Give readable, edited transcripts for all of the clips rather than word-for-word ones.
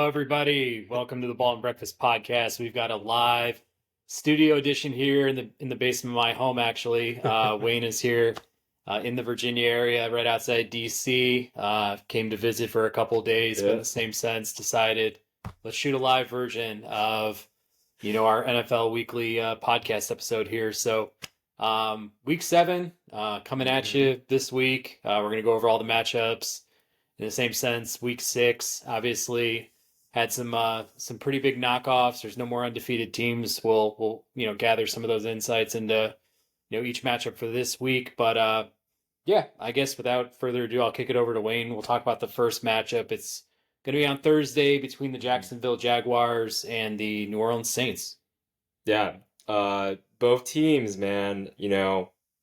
everybody. Welcome to the Ball and Breakfast podcast. We've got a live studio edition here in the basement of my home. Actually, Wayne is here in the Virginia area, right outside DC. Came to visit for a couple of days, but in the same sense, decided let's shoot a live version of our NFL Weekly podcast episode here. So, week 7 coming at you this week. We're gonna go over all the matchups. In the same sense, week 6 obviously had some pretty big knockoffs. There's no more undefeated teams. We'll gather some of those insights into each matchup for this week. But yeah, I guess without further ado, I'll kick it over to Wayne. We'll talk about the first matchup. It's going to be on Thursday between the Jacksonville Jaguars and the New Orleans Saints. Yeah, both teams, man.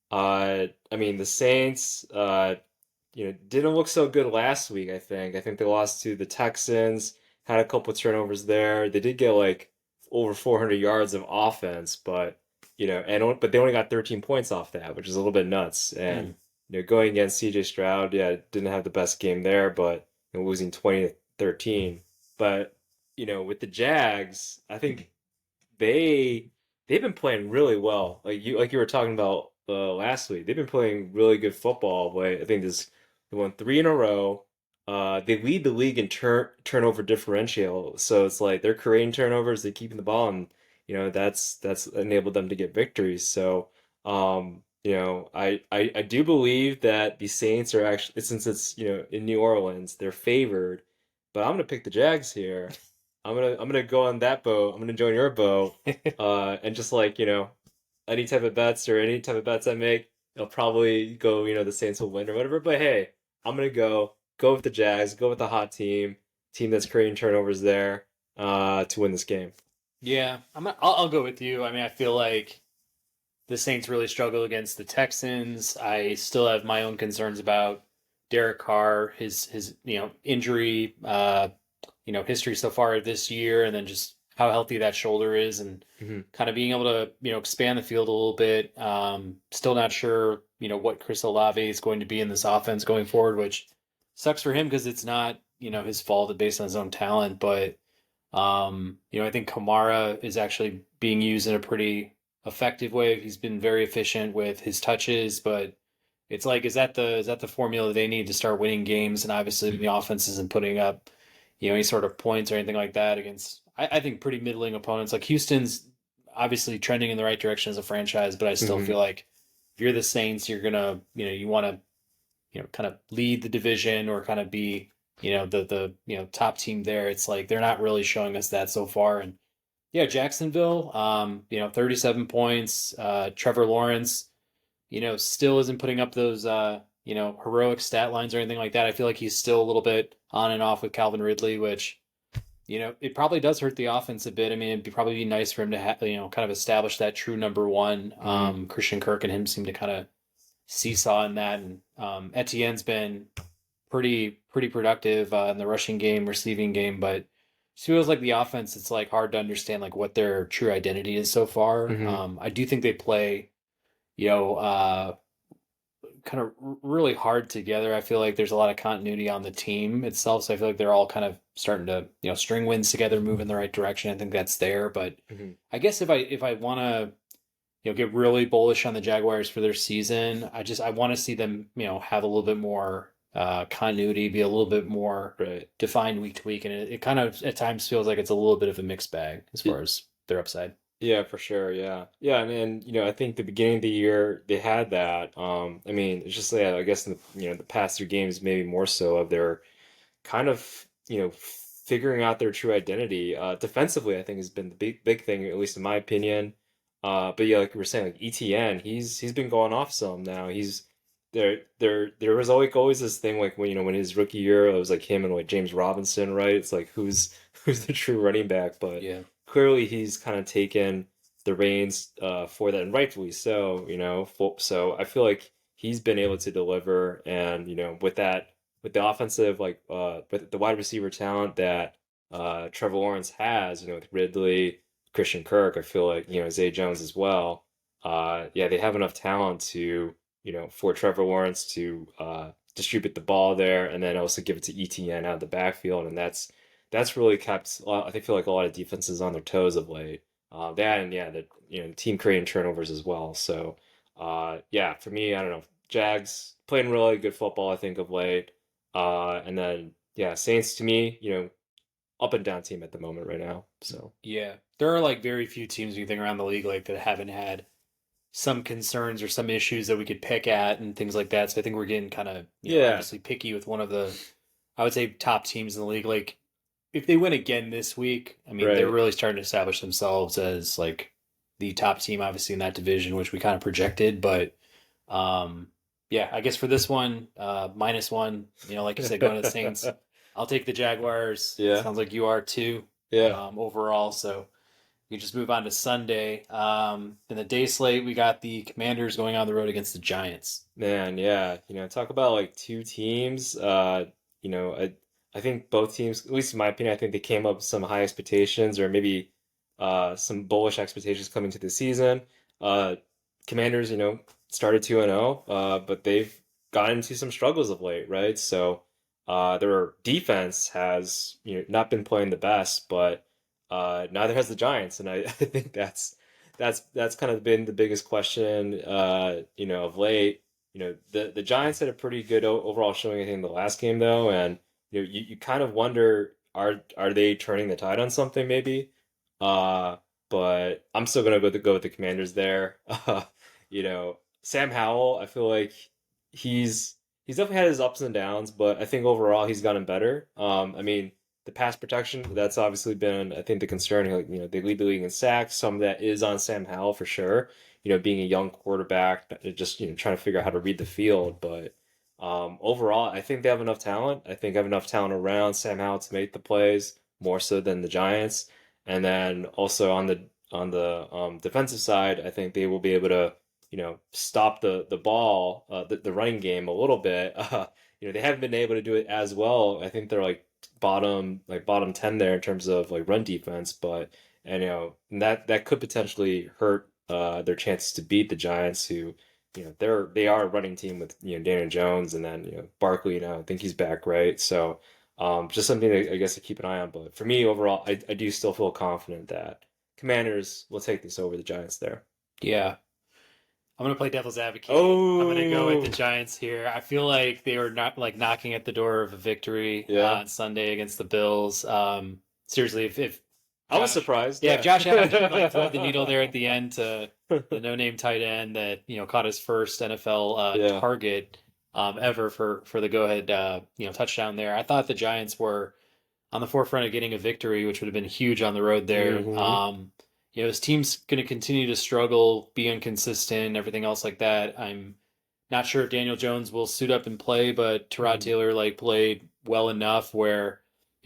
I mean the Saints. Didn't look so good last week. I think they lost to the Texans. Had a couple turnovers there. They did get like over 400 yards of offense, but but they only got 13 points off that, which is a little bit nuts. And going against C.J. Stroud, yeah, didn't have the best game there, but losing 20-13. But with the Jags, I think they've been playing really well. Like you were talking about last week. They've been playing really good football. But I think they won 3 in a row. They lead the league in turnover differential. So it's like they're creating turnovers, they're keeping the ball, and that's enabled them to get victories. So I do believe that the Saints are actually, since it's in New Orleans, they're favored. But I'm gonna pick the Jags here. I'm gonna go on that boat. I'm gonna join your boat. And just like any type of bets I make, I'll probably go the Saints will win or whatever. But hey, I'm gonna go with the Jags, go with the hot team that's creating turnovers there, to win this game. Yeah, I'll go with you. I mean, I feel like the Saints really struggle against the Texans. I still have my own concerns about Derek Carr, his injury, history so far this year, and then just how healthy that shoulder is, and kind of being able to expand the field a little bit. Still not sure what Chris Olave is going to be in this offense going forward, which sucks for him because it's not his fault based on his own talent. But I think Kamara is actually being used in a pretty effective way. He's been very efficient with his touches, but it's like, is that the formula they need to start winning games? And obviously the offense isn't putting up any sort of points or anything like that against, I think, pretty middling opponents. Like Houston's obviously trending in the right direction as a franchise, but I still feel like if you're the Saints, you're gonna you want to kind of lead the division or kind of be the top team there. It's like they're not really showing us that so far. And yeah, Jacksonville, 37 points. Trevor Lawrence, still isn't putting up those heroic stat lines or anything like that. I feel like he's still a little bit on and off with Calvin Ridley, which it probably does hurt the offense a bit. I mean, it'd probably be nice for him to have kind of establish that true number one. Christian Kirk and him seem to kind of seesaw in that, and Etienne's been pretty productive in the rushing game, receiving game, but it feels like the offense, it's like hard to understand like what their true identity is so far. I do think they play kind of really hard together. I feel like there's a lot of continuity on the team itself, so I feel like they're all kind of starting to string wins together, move in the right direction. I think that's there, but I guess if I want to get really bullish on the Jaguars for their season, I want to see them have a little bit more continuity, be a little bit more defined week to week, and it kind of at times feels like it's a little bit of a mixed bag as far as their upside. Yeah, for sure. Yeah. Yeah, and I think the beginning of the year they had that. I mean, it's just, yeah, I guess in the past 3 games maybe more so of their kind of, figuring out their true identity. Defensively, I think has been the big thing, at least in my opinion. But yeah, like we were saying, like ETN, he's been going off some now. He's there was always this thing like when his rookie year it was like him and like James Robinson, right? It's like who's the true running back, but Yeah. clearly he's kind of taken the reins for that, and rightfully so. So I feel like he's been able to deliver, and with the offensive with the wide receiver talent that Trevor Lawrence has, with Ridley, Christian Kirk, I feel like Zay Jones as well. Yeah, they have enough talent to for Trevor Lawrence to distribute the ball there, and then also give it to ETN out of the backfield, and that's really kept I feel like a lot of defenses on their toes of late. That and yeah, the team creating turnovers as well. So yeah, for me, I don't know. Jags playing really good football, I think, of late. And then yeah, Saints to me, up and down team at the moment right now. So Yeah, there are like very few teams you think around the league like that haven't had some concerns or some issues that we could pick at and things like that. So I think we're getting kind of, yeah, obviously picky with one of the, I would say, top teams in the league. Like if they win again this week, I mean, they're right. really starting to establish themselves as like the top team, obviously in that division, which we kind of projected. But um, yeah, I guess for this one, -1, like you said, going to the Saints, I'll take the Jaguars. Yeah, Sounds like you are too, yeah. overall. So we just move on to Sunday. In the day slate, we got the Commanders going on the road against the Giants. Man, yeah, talk about like two teams. I think both teams, at least in my opinion, I think they came up with some high expectations or maybe some bullish expectations coming to the season. Uh, Commanders, started 2-0, but they've gotten into some struggles of late, right? So their defense has, not been playing the best, but neither has the Giants, and I, I think that's kind of been the biggest question, of late. The Giants had a pretty good overall showing, I think, in the last game though, and you kind of wonder, are they turning the tide on something maybe? Uh, but I'm still gonna go with the Commanders there. Sam Howell, I feel like he's he's definitely had his ups and downs, but I think overall he's gotten better. I mean, the pass protection, that's obviously been, I think, the concern. Like, they lead the league in sacks. Some of that is on Sam Howell for sure. Being a young quarterback, just trying to figure out how to read the field. But overall, I think they have enough talent. I think they have enough talent around Sam Howell to make the plays more so than the Giants. And then also on the defensive side, I think they will be able to stop the ball, the running game a little bit. They haven't been able to do it as well. I think they're like bottom 10 there in terms of like run defense, but and that could potentially hurt their chances to beat the Giants, who they are a running team with Daniel Jones, and then Barkley, I think he's back, right? So just something I guess to keep an eye on. But for me overall, I do still feel confident that Commanders will take this over the Giants there. Yeah, I'm gonna play devil's advocate. I'm gonna go with the Oh, Giants here. I feel like they were not like knocking at the door of a victory yeah. on Sunday against the Bills. Seriously, if I was Josh, surprised, yeah, if yeah. Josh Allen didn't like thread the needle there at the end to the no-name tight end that caught his first NFL Yeah. target ever for the go-ahead touchdown there. I thought the Giants were on the forefront of getting a victory, which would have been huge on the road there. Hmm. His team's going to continue to struggle, be inconsistent, everything else like that. I'm not sure if Daniel Jones will suit up and play, but Tyrod Hmm. Taylor like played well enough where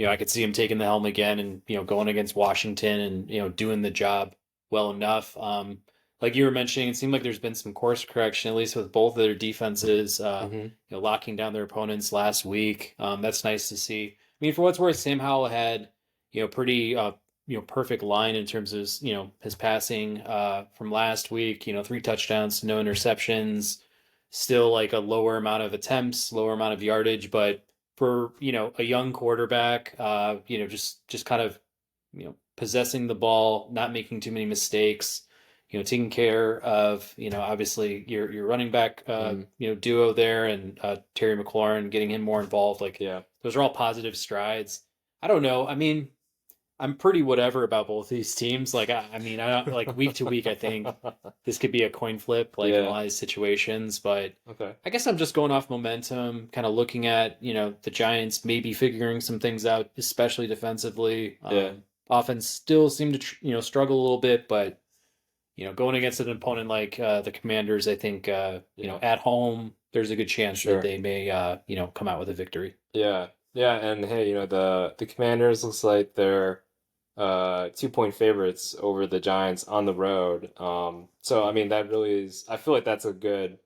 I could see him taking the helm again and going against Washington and doing the job well enough. Like you were mentioning, it seemed like there's been some course correction, at least with both of their defenses. Hmm. Locking down their opponents last week. That's nice to see. I mean, for what's worth, Sam Howell had pretty perfect line in terms of his passing from last week. 3 touchdowns, no interceptions, still like a lower amount of attempts, lower amount of yardage, but for a young quarterback, just kind of possessing the ball, not making too many mistakes. Taking care of obviously your running back Hmm. duo there and Terry McLaurin, getting him more involved. Like Yeah. those are all positive strides. I don't know. I mean, I'm pretty whatever about both these teams. Like I mean, I don't like week to week. I think this could be a coin flip, like in a Yeah. lot of these situations. But Okay. I guess I'm just going off momentum, kind of looking at the Giants maybe figuring some things out, especially defensively. Yeah. Offense still seem to struggle a little bit, but going against an opponent like the Commanders, I think Yeah. at home there's a good chance that Sure. they may come out with a victory. Yeah. Yeah. And hey, the Commanders looks like they're 2-point favorites over the Giants on the road. So I mean that really is, I feel like that's a good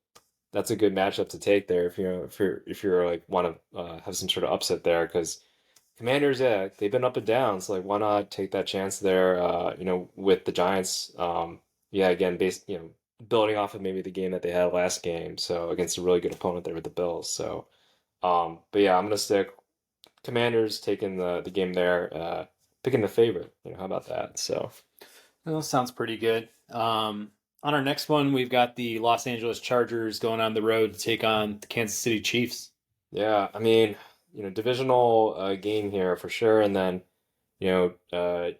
matchup to take there if you're like want to have some sort of upset there, because Commanders, yeah, they've been up and down, so like why not take that chance there, with the Giants. Yeah, again, based, building off of maybe the game that they had last game, so against a really good opponent there with the Bills. So, but yeah, I'm gonna stick Commanders taking the game there, picking the favorite. How about that? So Well, sounds pretty good. On our next one, we've got the Los Angeles Chargers going on the road to take on the Kansas City Chiefs. yeah, I mean, divisional game here for sure, and then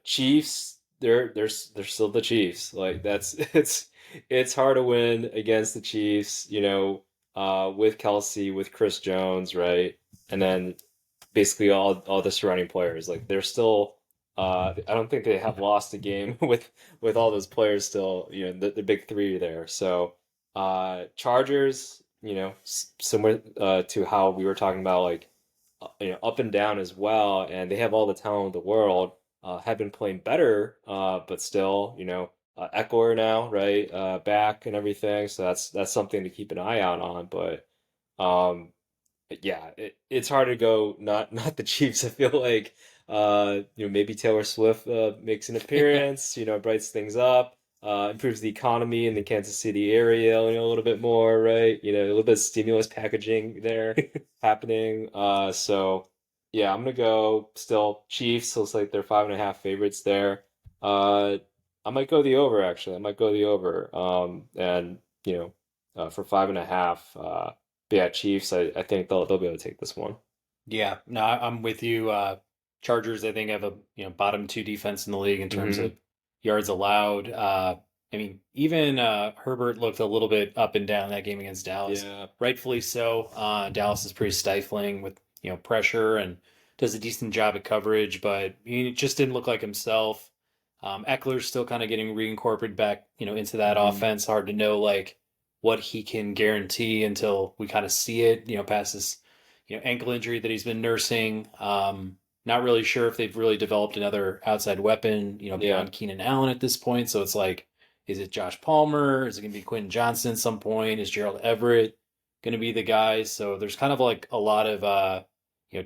Chiefs. They're still the Chiefs. Like that's it's hard to win against the Chiefs. With Kelsey, with Chris Jones, right, and then basically all the surrounding players. Like they're still. I don't think they have lost a game with all those players still. The big three there. So Chargers. Similar to how we were talking about like up and down as well, and they have all the talent in the world. Have been playing better, but still, Eckler now, right, back and everything. So that's something to keep an eye out on. But um, yeah, it's hard to go not the Chiefs. I feel like maybe Taylor Swift makes an appearance, brights things up, improves the economy in the Kansas City area, a little bit more, right? A little bit of stimulus packaging there happening. So yeah, I'm gonna go still Chiefs. Looks like they're 5.5 favorites there. Uh, I might go the over actually. I might go the over. And for 5.5. But yeah, Chiefs. I think they'll be able to take this one. Yeah, no, I'm with you. Chargers, I think, have a bottom two defense in the league in terms Hmm. of yards allowed. I mean, even Herbert looked a little bit up and down that game against Dallas, Yeah. rightfully so. Dallas is pretty stifling with pressure and does a decent job at coverage, but he just didn't look like himself. Eckler's still kind of getting reincorporated back, into that Hmm. offense. Hard to know like what he can guarantee until we kind of see it, past this ankle injury that he's been nursing. Not really sure if they've really developed another outside weapon, Yeah. beyond Keenan Allen at this point. So it's like, is it Josh Palmer? Is it going to be Quentin Johnson at some point? Is Gerald Everett going to be the guy? So there's kind of like a lot of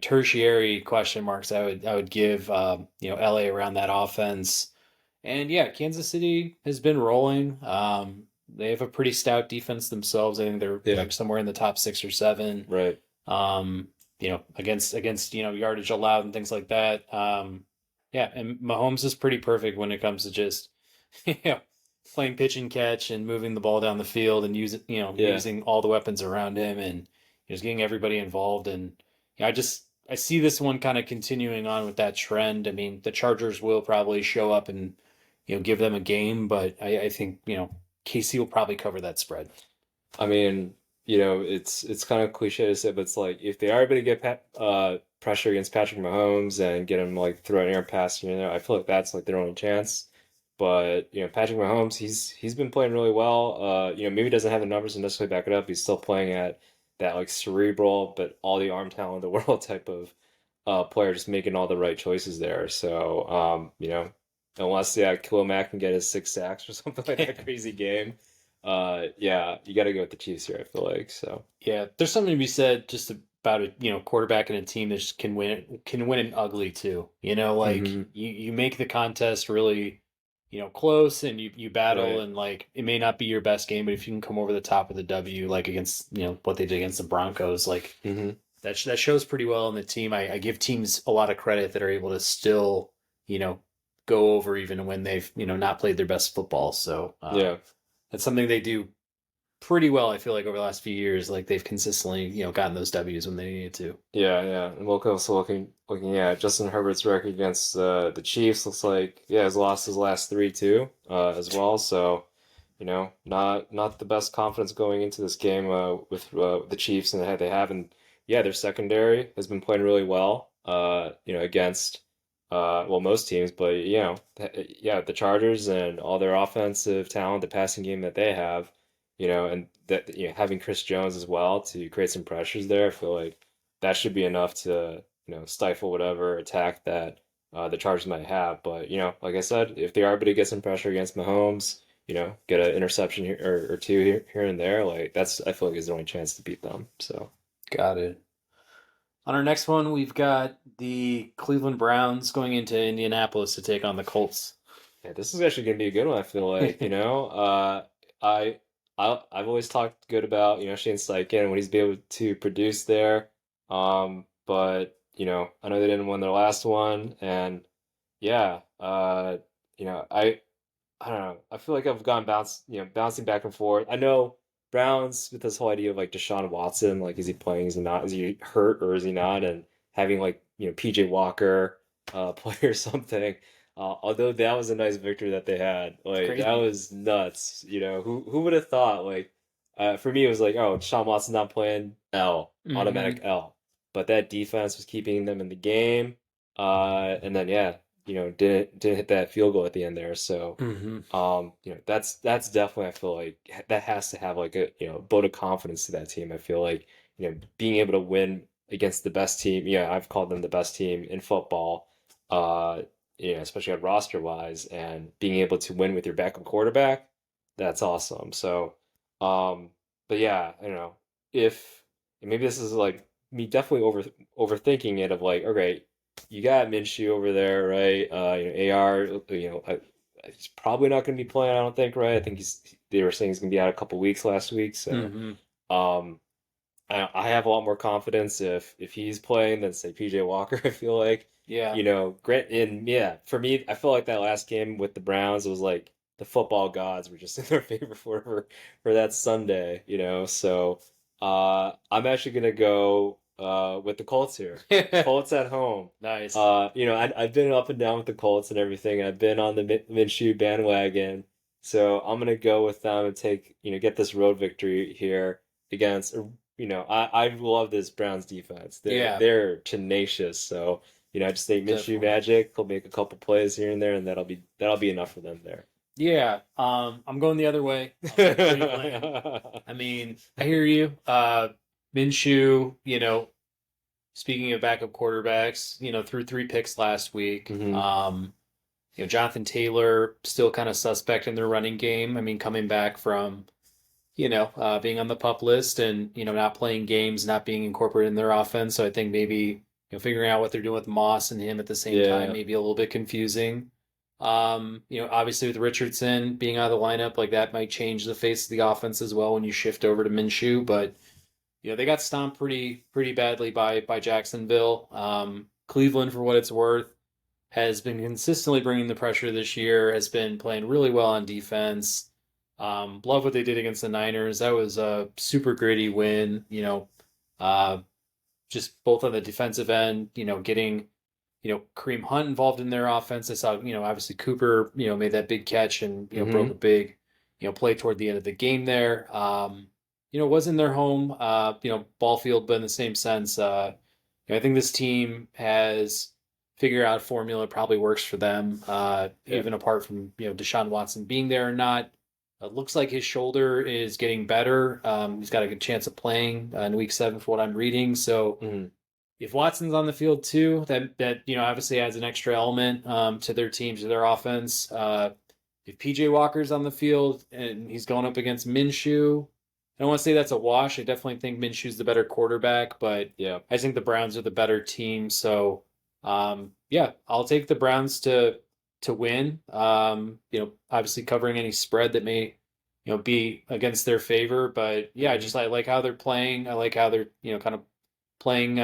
tertiary question marks I would give LA around that offense. And yeah, Kansas City has been rolling. They have a pretty stout defense themselves. I think they're Yeah. like somewhere in the top 6 or 7, Right. against yardage allowed and things like that. Yeah, and Mahomes is pretty perfect when it comes to just playing pitch and catch and moving the ball down the field and Yeah. using all the weapons around him and just getting everybody involved. And I see this one kind of continuing on with that trend. I mean, the Chargers will probably show up and give them a game, but I think KC will probably cover that spread. I mean, it's kind of cliche to say, but it's like if they are able to get pressure against Patrick Mahomes and get him like throwing air pass, I feel like that's like their only chance. But Patrick Mahomes, he's been playing really well. Maybe he doesn't have the numbers to necessarily back it up. He's still playing at that like cerebral, but all the arm talent in the world type of player, just making all the right choices there. So unless Khalil Mack can get his 6 sacks or something like that crazy game. Yeah, you got to go with the Chiefs here, I feel like. So, Yeah, there's something to be said just about a quarterback and a team that just can win it ugly too. Like hmm, you make the contest really close and you battle right. and like it may not be your best game, but if you can come over the top with a W like against what they did against the Broncos, like Hmm. that shows pretty well in the team. I give teams a lot of credit that are able to still go over even when they've not played their best football. So Yeah. that's something they do pretty well. I feel like over the last few years, like they've consistently, gotten those W's when they needed to. Yeah, yeah. And we're also looking at Justin Herbert's record against the Chiefs. Looks like he's lost his last three too, as well. So, not the best confidence going into this game with the Chiefs and they have. And yeah, their secondary has been playing really well. Against well most teams, but yeah, the Chargers and all their offensive talent, the passing game that they have, and that having Chris Jones as well to create some pressures there. I feel like that should be enough to stifle whatever attack that the Chargers might have. But like I said, if they are able to get some pressure against Mahomes, get an interception here or two here and there, like that's I feel like is the only chance to beat them. So Got it. On our next one, we've got the Cleveland Browns going into Indianapolis to take on the Colts. yeah, this is actually gonna be a good one. I feel like I. I've always talked good about Shane Steichen when he's been able to produce there, but I know they didn't win their last one, and yeah, you know, I don't know. I feel like I've gone bouncing back and forth. I know Browns with this whole idea of like Deshaun Watson, like is he playing, is he not, is he hurt or is he not, and having like PJ Walker play or something. Although that was a nice victory that they had, It's like that crazy. was nuts. Who would have thought? Like for me, it was like, oh, Deshaun Watson not playing, L, automatic Hmm. L. But that defense was keeping them in the game. And then yeah, didn't hit that field goal at the end there. So, Hmm. that's definitely, I feel like that has to have like a, vote of confidence to that team. I feel like, being able to win against the best team, yeah, I've called them the best team in football, uh, especially at roster wise, and being able to win with your backup quarterback, that's awesome. So, um, but yeah, I don't know if maybe this is like me definitely overthinking it of like, okay, you got Minshew over there, right? AR, he's probably not going to be playing, I don't think, right? I think they were saying he's going to be out a couple weeks last week. So, Hmm. um, I have a lot more confidence if he's playing than say PJ Walker. I feel like, Yeah, Grant, and yeah, for me, I feel like that last game with the Browns was like the football gods were just in their favor for that Sunday, So, I'm actually gonna go with the Colts here. Colts at home. nice. I've been up and down with the Colts and everything. I've been on the Minshew bandwagon, so I'm gonna go with them and get this road victory here against. I love this Browns defense. They're Yeah, they're tenacious. So, I just think Minshew definitely. Magic will make a couple plays here and there, and that'll be enough for them there. Yeah, I'm going the other way. I'll take Cleveland. I mean, I hear you. Minshew, speaking of backup quarterbacks, threw 3 picks last week. Hmm. Jonathan Taylor still kind of suspect in their running game. I mean, coming back from, being on the pup list and, not playing games, not being incorporated in their offense. So I think maybe, figuring out what they're doing with Moss and him at the same time, Yeah. maybe a little bit confusing. Obviously with Richardson being out of the lineup, like that might change the face of the offense as well when you shift over to Minshew. But they got stomped pretty badly by Jacksonville. Cleveland, for what it's worth, has been consistently bringing the pressure this year. Has been playing really well on defense. Love what they did against the Niners. That was a super gritty win. Uh, just both on the defensive end. Getting Kareem Hunt involved in their offense. I saw obviously Cooper made that big catch and broke Hmm. a big play toward the end of the game there. Was in their home ball field, but in the same sense, I think this team has figured out a formula probably works for them, Yeah. even apart from Deshaun Watson being there or not. It looks like his shoulder is getting better. He's got a good chance of playing in Week 7, for what I'm reading. So Hmm. if Watson's on the field too, that obviously adds an extra element to their team, to their offense. If PJ Walker's on the field and he's going up against Minshew, I don't want to say that's a wash. I definitely think Minshew's the better quarterback, but Yeah. I think the Browns are the better team. So, yeah, I'll take the Browns to win. Obviously covering any spread that may be against their favor. But yeah, Hmm. I like how they're playing. I like how they're kind of playing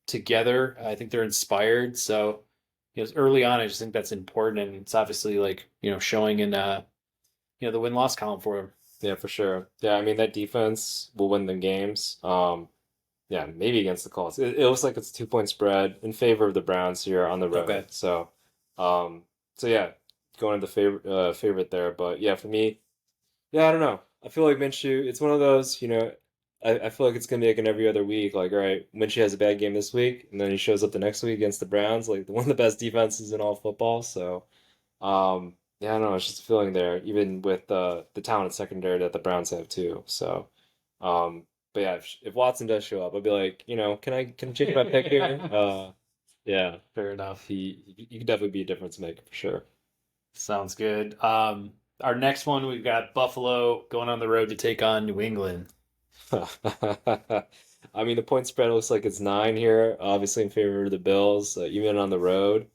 together. I think they're inspired. So early on, I just think that's important, and it's obviously like showing in the win loss column for them. Yeah, for sure. Yeah, I mean that defense will win the games. Yeah, maybe against the Colts. It looks like it's a 2-point spread in favor of the Browns here on the road. Okay. Um, so yeah, going to the favorite there. But yeah, for me, yeah, I don't know. I feel like Minshew, it's one of those, I feel like it's gonna be like an every other week. Like, all right, Minshew has a bad game this week, and then he shows up the next week against the Browns, like one of the best defenses in all football. So, yeah, I don't know. It's just a feeling there, even with the talented secondary that the Browns have too. So, but yeah, if Watson does show up, I'll be like, can I change my pick here? Yeah, Fair enough. he could definitely be a difference maker for sure. Sounds good. Our next one, we've got Buffalo going on the road to take on New England. I mean, the point spread looks like it's 9 here, obviously in favor of the Bills, even on the road.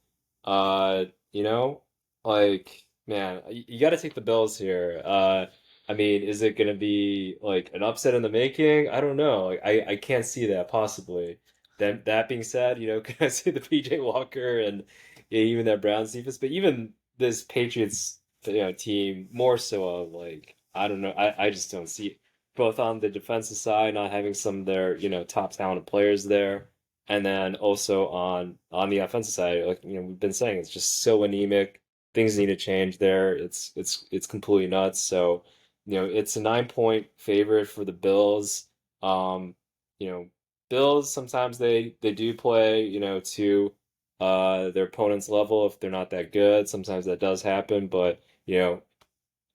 Uh, you know, like, man, you got to take the Bills here. I mean, is it going to be like an upset in the making? I don't know. Like, I can't see that possibly. Then that being said, can I see the PJ Walker and yeah, even that Browns defense, but even this Patriots team more so of like I don't know, I just don't see it. Both on the defensive side, not having some of their top talented players there, and then also on the offensive side, like we've been saying, it's just so anemic. Things need to change there. It's completely nuts. So it's a 9 point favorite for the Bills. You know, Bills sometimes they do play, to their opponent's level if they're not that good. Sometimes that does happen, but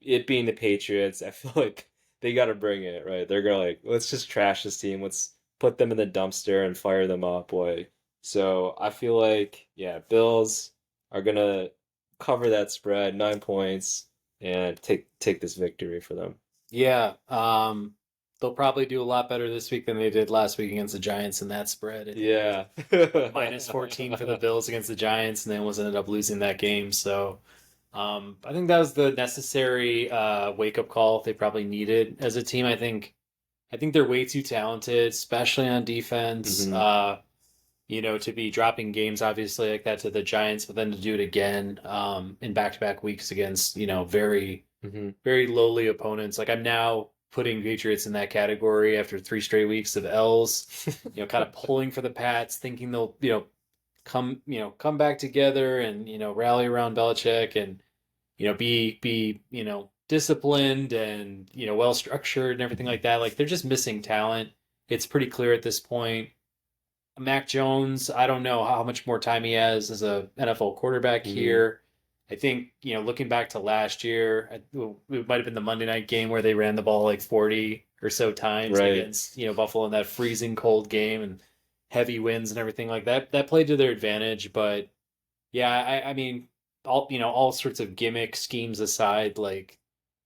it being the Patriots, I feel like they got to bring it, right? They're gonna like, let's just trash this team. Let's put them in the dumpster and fire them up, boy. So I feel like, yeah, Bills are gonna cover that spread, 9 points, and take this victory for them. Yeah, they'll probably do a lot better this week than they did last week against the Giants in that spread. I think Yeah. minus 14 for the Bills against the Giants, and then was ended up losing that game. So I think that was the necessary wake up call they probably needed as a team. I think they're way too talented, especially on defense. hmm To be dropping games obviously like that to the Giants, but then to do it again in back-to-back weeks against very hmm very lowly opponents. Like I'm now putting Patriots in that category after 3 straight weeks of L's. Kind of pulling for the Pats, thinking they'll come back together and rally around Belichick and be disciplined and well structured and everything like that. Like they're just missing talent. It's pretty clear at this point. Mac Jones, I don't know how much more time he has as a NFL quarterback hmm here. I think, looking back to last year, it might have been the Monday night game where they ran the ball like 40 or so times Right. against, Buffalo in that freezing cold game and heavy winds and everything like that. That played to their advantage, but yeah, I mean, all sorts of gimmick schemes aside, like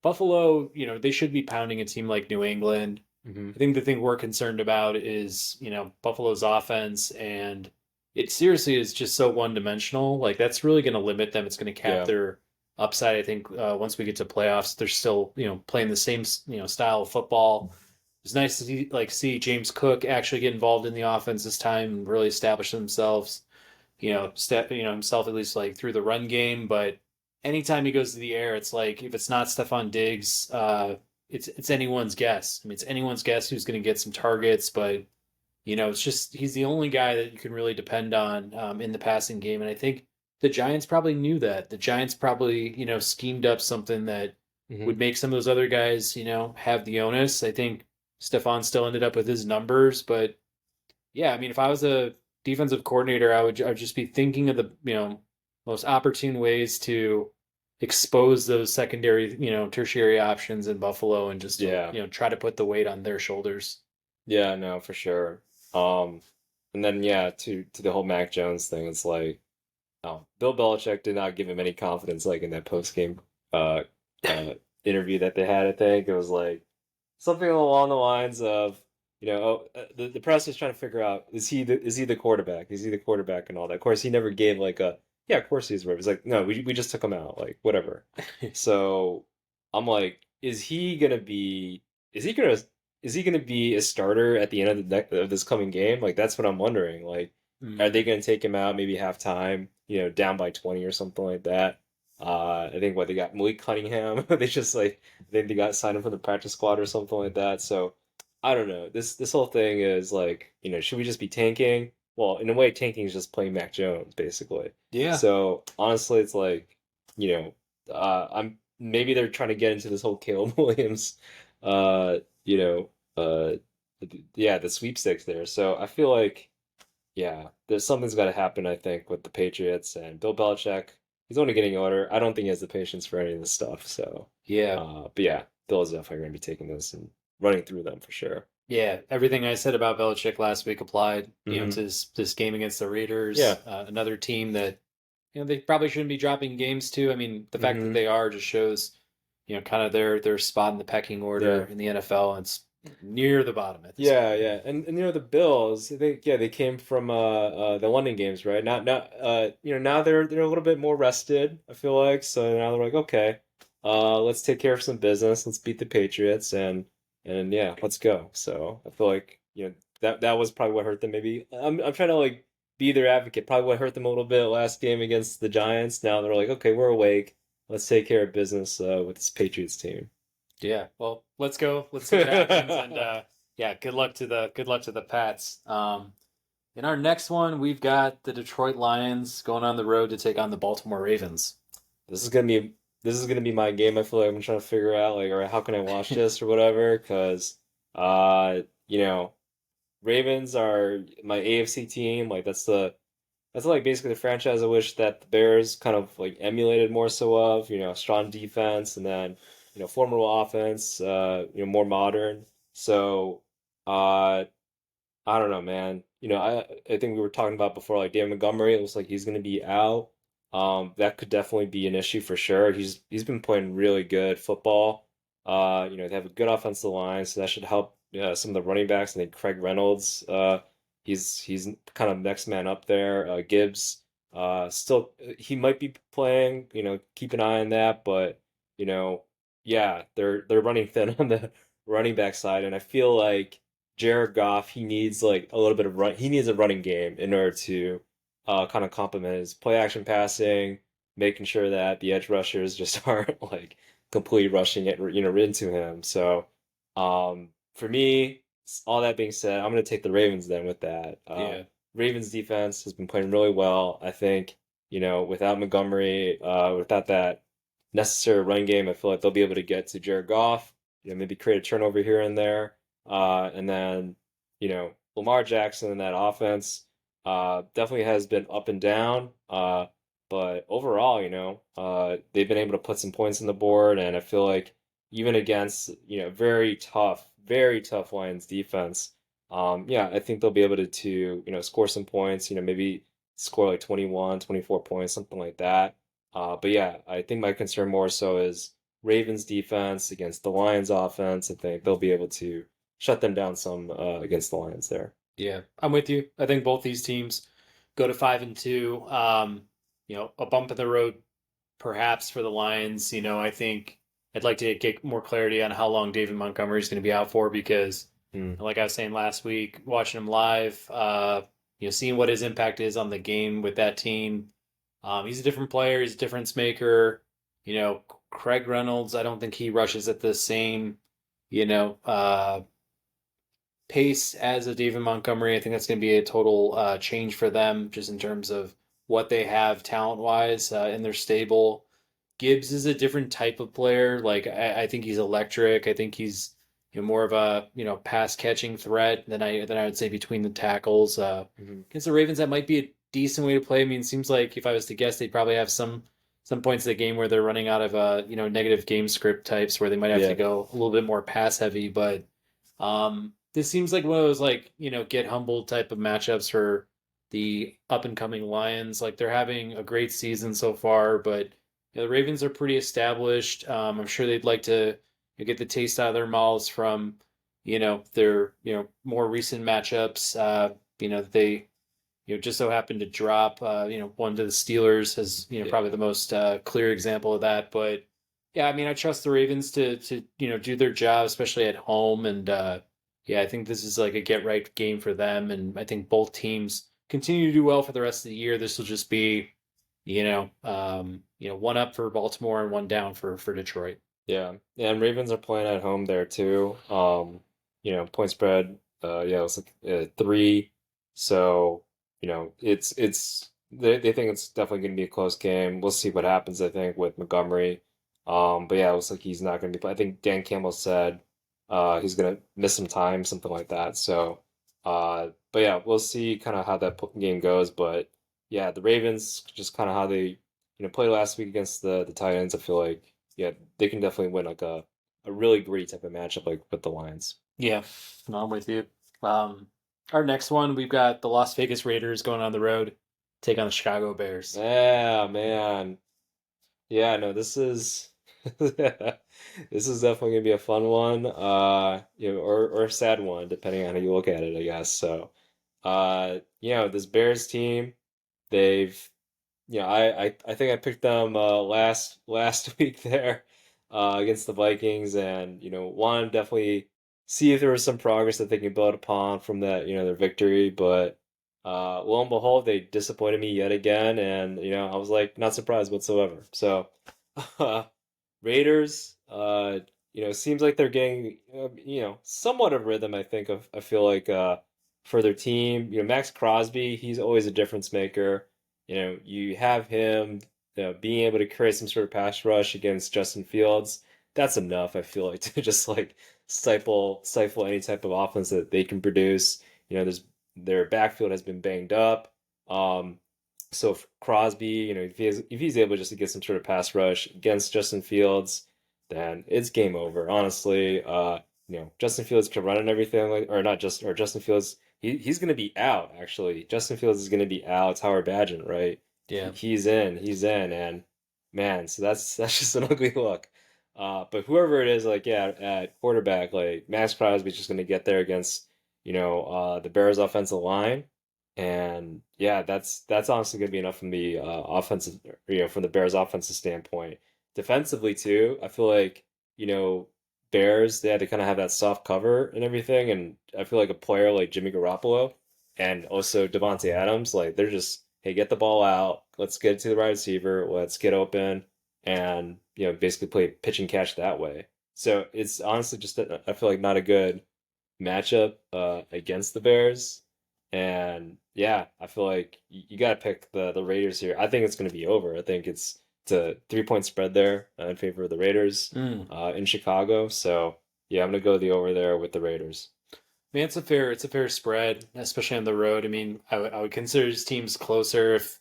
Buffalo, they should be pounding a team like New England. hmm I think the thing we're concerned about is, Buffalo's offense, and it seriously is just so one dimensional. Like that's really going to limit them. It's going to cap Yeah. their upside. I think once we get to playoffs, they're still, playing the same, style of football. It's nice to see James Cook actually get involved in the offense this time and really establish themselves step himself at least like through the run game. But anytime he goes to the air, it's like if it's not Stephon Diggs, it's anyone's guess. I mean, it's anyone's guess who's going to get some targets, but it's just he's the only guy that you can really depend on in the passing game. And I think the Giants probably knew that. The Giants probably schemed up something that hmm would make some of those other guys have the onus. I think Stephon still ended up with his numbers, but yeah, I mean, if I was a defensive coordinator, I would just be thinking of the most opportune ways to expose those secondary tertiary options in Buffalo and just Yeah. try to put the weight on their shoulders. Yeah, no, for sure. Um, and then yeah, to the whole Mac Jones thing, it's like, oh, Bill Belichick did not give him any confidence, like in that post game uh, uh interview that they had. I think it was like something along the lines of, the press is trying to figure out is he the quarterback? Is he the quarterback and all that? Of course, he never gave like a yeah, of course he's right. He's like, no, we just took him out, like whatever. So I'm like, is he gonna is he gonna be a starter at the end of of this coming game? Like that's what I'm wondering. Like, are they Mm. gonna take him out maybe halftime, down by 20 or something like that? I think what they got Malik Cunningham. They just like I think they got signed him from the practice squad or something like that. So I don't know. This whole thing is like, should we just be tanking? Well, in a way, tanking is just playing Mac Jones, basically. Yeah. So honestly, it's like, you know, I'm maybe they're trying to get into this whole Caleb Williams, uh, you know, yeah, the sweepstakes there. So I feel like, yeah, there's something's got to happen. I think with the Patriots and Bill Belichick. He's only getting older. I don't think he has the patience for any of this stuff. So, Yeah. but yeah, Bill is definitely going to be taking this and running through them for sure. Yeah. Everything I said about Belichick last week applied, hmm to this game against the Raiders, Yeah. another team that they probably shouldn't be dropping games to. I mean, the fact that hmm they are just shows, kind of their spot in the pecking order Yeah. in the NFL. And it's near the bottom at this Yeah, point. yeah, and the Bills, they came from the London games, right? Not now they're a little bit more rested, I feel like. So now they're like, okay, let's take care of some business, let's beat the Patriots, and yeah, let's go. So I feel like that was probably what hurt them. Maybe I'm trying to like be their advocate. Probably what hurt them a little bit last game against the Giants. Now they're like, okay, we're awake. Let's take care of business with this Patriots team. Yeah, well, let's go. Let's see what happens, and yeah, good luck to the Pats. In our next one, we've got the Detroit Lions going on the road to take on the Baltimore Ravens. This is gonna be this is gonna be my game. I feel like I'm trying to figure out like, all right, how can I watch this or whatever? Because you know, Ravens are my AFC team. Like that's like basically the franchise I wish that the Bears kind of like emulated more so of. Strong defense and then formidable offense. More modern. So I don't know, man. I think we were talking about before, like David Montgomery. It looks like he's going to be out. That could definitely be an issue for sure. He's been playing really good football. They have a good offensive line, so that should help some of the running backs. I think Craig Reynolds, he's kind of next man up there. Gibbs, still he might be playing. Keep an eye on that. But you know, yeah, they're running thin on the running back side, and I feel like Jared Goff, he needs like a little bit of run. He needs a running game in order to kind of complement his play action passing, making sure that the edge rushers just aren't like completely rushing it, into him. So, for me, all that being said, I'm gonna take the Ravens then with that. Yeah, Ravens defense has been playing really well. I think, without Montgomery, without that necessary run game, I feel like they'll be able to get to Jared Goff, maybe create a turnover here and there. And then, Lamar Jackson in that offense definitely has been up and down. But overall, they've been able to put some points on the board, and I feel like even against, very tough Lions defense, yeah, I think they'll be able to score some points, maybe score like 21, 24 points, something like that. But yeah, I think my concern more so is Ravens defense against the Lions offense. I think they'll be able to shut them down some against the Lions there. yeah, I'm with you. I think both these teams go to 5-2. A bump in the road perhaps for the Lions. I think I'd like to get more clarity on how long David Montgomery is going to be out for because, Hmm. like I was saying last week, watching him live, seeing what his impact is on the game with that team. He's a different player. He's a difference maker. Craig Reynolds, I don't think he rushes at the same, you know, uh, pace as a David Montgomery. I think that's going to be a total change for them just in terms of what they have talent wise in their stable. Gibbs is a different type of player. Like I think he's electric. I think he's more of a pass catching threat than I would say between the tackles. Hmm. Against the Ravens, that might be a decent way to play. I mean, it seems like if I was to guess, they'd probably have some points of the game where they're running out of negative game script types where they might have to Yeah. go a little bit more pass heavy. But this seems like one of those like get humbled type of matchups for the up and coming Lions. Like they're having a great season so far, but the Ravens are pretty established. I'm sure they'd like to get the taste out of their mouths from their more recent matchups. They just so happened to drop one to the Steelers as Yeah. probably the most clear example of that. But yeah, I mean I trust the Ravens to do their job, especially at home. And yeah, I think this is like a get right game for them. And I think both teams continue to do well for the rest of the year. This will just be one up for Baltimore and one down for Detroit. Yeah. Yeah, and Ravens are playing at home there too. Point spread, yeah, it was like 3. So, they think it's definitely going to be a close game. We'll see what happens, I think, with Montgomery. But yeah, it looks like he's not going to be. I think Dan Campbell said he's going to miss some time, something like that. So, but yeah, we'll see kind of how that game goes. But yeah, the Ravens, just kind of how they, played last week against the Titans. I feel like, yeah, they can definitely win like a really great type of matchup like with the Lions. Yeah, no, I'm with you. Um, our next one, we've got the Las Vegas Raiders going on the road, take on the Chicago Bears. Yeah, man. Yeah, no, this is this is definitely gonna be a fun one. Or a sad one, depending on how you look at it, I guess. So, this Bears team, they've I think I picked them last week there against the Vikings, and one definitely see if there was some progress that they can build upon from that, their victory. But lo and behold, they disappointed me yet again, and I was like not surprised whatsoever. So, Raiders, seems like they're getting somewhat of rhythm. I feel like for their team, Max Crosby, he's always a difference maker. You have him, being able to create some sort of pass rush against Justin Fields. That's enough, I feel like, to just like stifle any type of offense that they can produce. Their backfield has been banged up. Um, so if Crosby, if he's able just to get some sort of pass rush against Justin Fields, then it's game over. Honestly, Justin Fields can run and everything, like, or not just, or Justin Fields, he's going to be out. Actually, Justin Fields is going to be out. Tower Badgett, right? Yeah. He's in, and man, so that's just an ugly look. But whoever it is, like, yeah, at quarterback, like Max Crosby's just going to get there against, the Bears offensive line. And yeah, that's honestly going to be enough from the offensive, from the Bears offensive standpoint. Defensively too, I feel like, you know, Bears, they had to kind of have that soft cover and everything. And I feel like a player like Jimmy Garoppolo and also Devontae Adams, like they're just, hey, get the ball out, let's get it to the right receiver, let's get open, and basically play pitch and catch that way. So it's honestly just, I feel like not a good matchup against the Bears. And yeah, I feel like you got to pick the Raiders here. I think it's going to be over. I think it's a 3-point spread there in favor of the Raiders Mm. in Chicago. So yeah, I'm going to go the over there with the Raiders. I mean, it's a fair spread, especially on the road. I mean, I would consider his teams closer if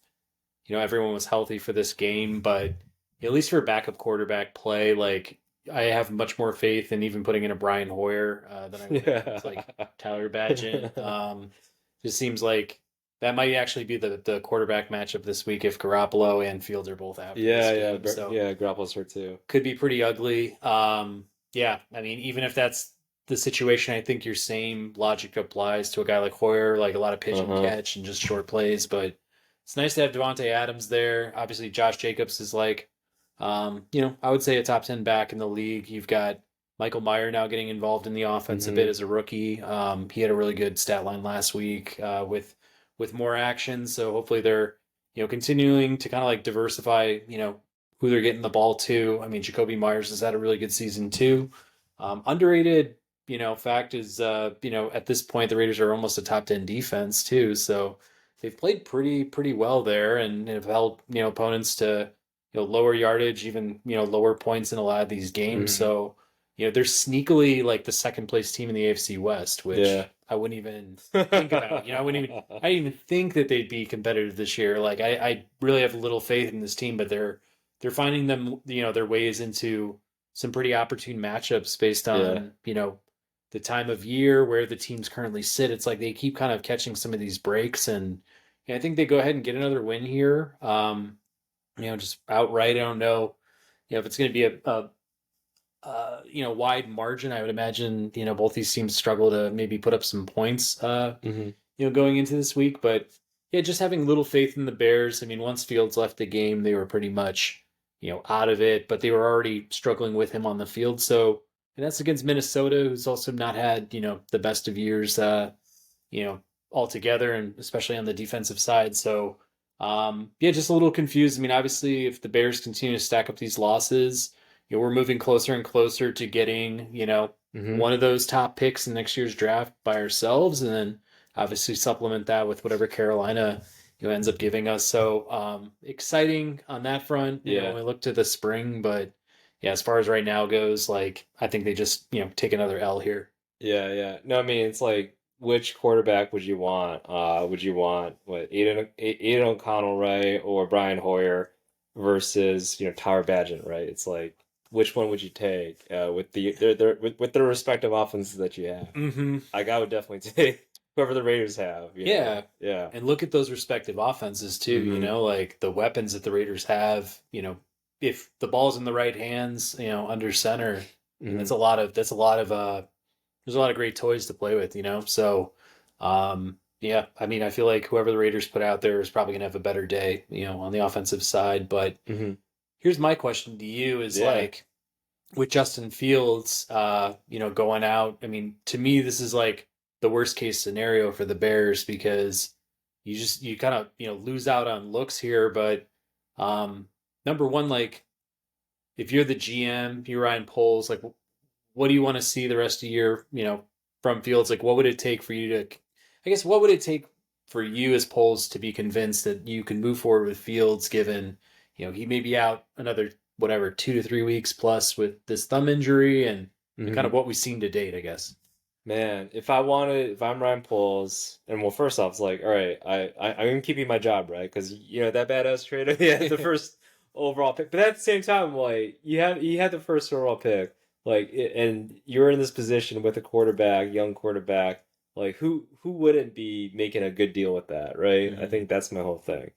everyone was healthy for this game, but at least for backup quarterback play, like I have much more faith in even putting in a Brian Hoyer than I would Yeah. against like Tyler Badgett. Just seems like that might actually be the quarterback matchup this week if Garoppolo and Fields are both out for this Yeah, yeah, game. So yeah. Garoppolo's hurt too. could be pretty ugly. Yeah, I mean, even if that's the situation, I think your same logic applies to a guy like Hoyer, like a lot of pitch and Uh-huh. catch and just short plays. But it's nice to have Devontae Adams there. Obviously, Josh Jacobs is like, I would say a top 10 back in the league. You've got Michael Meyer now getting involved in the offense a bit Hmm. as a rookie. He had a really good stat line last week with more action. So hopefully they're continuing to kind of like diversify who they're getting the ball to. I mean, Jacoby Myers has had a really good season too. Underrated, fact is, at this point the Raiders are almost a top 10 defense too. So they've played pretty well there and have held opponents to lower yardage, even lower points in a lot of these games. Hmm. So they're sneakily like the second place team in the AFC West, which Yeah. I wouldn't even think about. I didn't even think that they'd be competitive this year. Like I really have little faith in this team, but they're finding them their ways into some pretty opportune matchups based Yeah. on the time of year where the teams currently sit. It's like they keep kind of catching some of these breaks, and I think they go ahead and get another win here. Just outright. I don't know, if it's going to be a wide margin. I would imagine both these teams struggle to maybe put up some points. Hmm. Going into this week, but yeah, just having little faith in the Bears. I mean, once Fields left the game, they were pretty much out of it, but they were already struggling with him on the field. So, and that's against Minnesota, who's also not had the best of years, you know, altogether, and especially on the defensive side. So, yeah, just a little confused. I mean, obviously, if the Bears continue to stack up these losses, we're moving closer and closer to getting, Hmm. one of those top picks in next year's draft by ourselves, and then obviously supplement that with whatever Carolina ends up giving us. So exciting on that front. When Yeah. we look to the spring, but yeah, as far as right now goes, like I think they just take another L here. Yeah, yeah. No, I mean it's like which quarterback would you want? Would you want what Aiden O'Connell, right, or Brian Hoyer versus Tyler Badgett, right? It's like which one would you take with with the respective offenses that you have? Mm-hmm. Like I would definitely take whoever the Raiders have. Yeah. Yeah. And look at those respective offenses too, Hmm. like the weapons that the Raiders have, if the ball's in the right hands, under center, and Hmm. there's a lot of great toys to play with, So yeah, I mean I feel like whoever the Raiders put out there is probably gonna have a better day, on the offensive side. But Hmm. here's my question to you is Yeah. like with Justin Fields, going out. I mean, to me, this is like the worst case scenario for the Bears because you kind of lose out on looks here. But um, number one, like if you're the GM, you're Ryan Poles, like what do you want to see the rest of the year, from Fields? Like what would it take for you to, I guess, what would it take for you as Poles to be convinced that you can move forward with Fields given, he may be out another, whatever, 2 to 3 weeks plus with this thumb injury and kind of Hmm. what we've seen to date, I guess. Man, if I'm Ryan Poles, and well, first off, it's like, all right, I'm keeping my job, right? Because that badass trader, he had the first overall pick, but at the same time, like you had the first overall pick, like, and you're in this position with a quarterback, young quarterback, like who wouldn't be making a good deal with that, right? I Hmm. think that's my whole thing.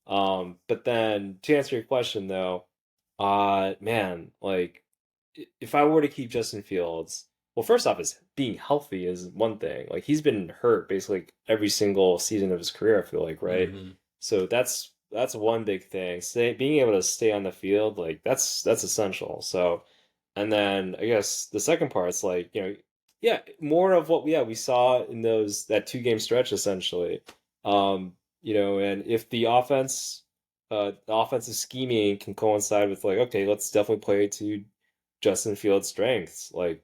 But then to answer your question though, man, like if I were to keep Justin Fields, well, first off, is being healthy is one thing. Like he's been hurt basically every single season of his career, I feel like, right? Hmm. So that's one big thing. Being able to stay on the field, like that's essential. So, and then I guess the second part is like, yeah, more of what we saw in that 2 game stretch essentially. And if the offensive scheming can coincide with like, okay, let's definitely play to Justin Fields' strengths. Like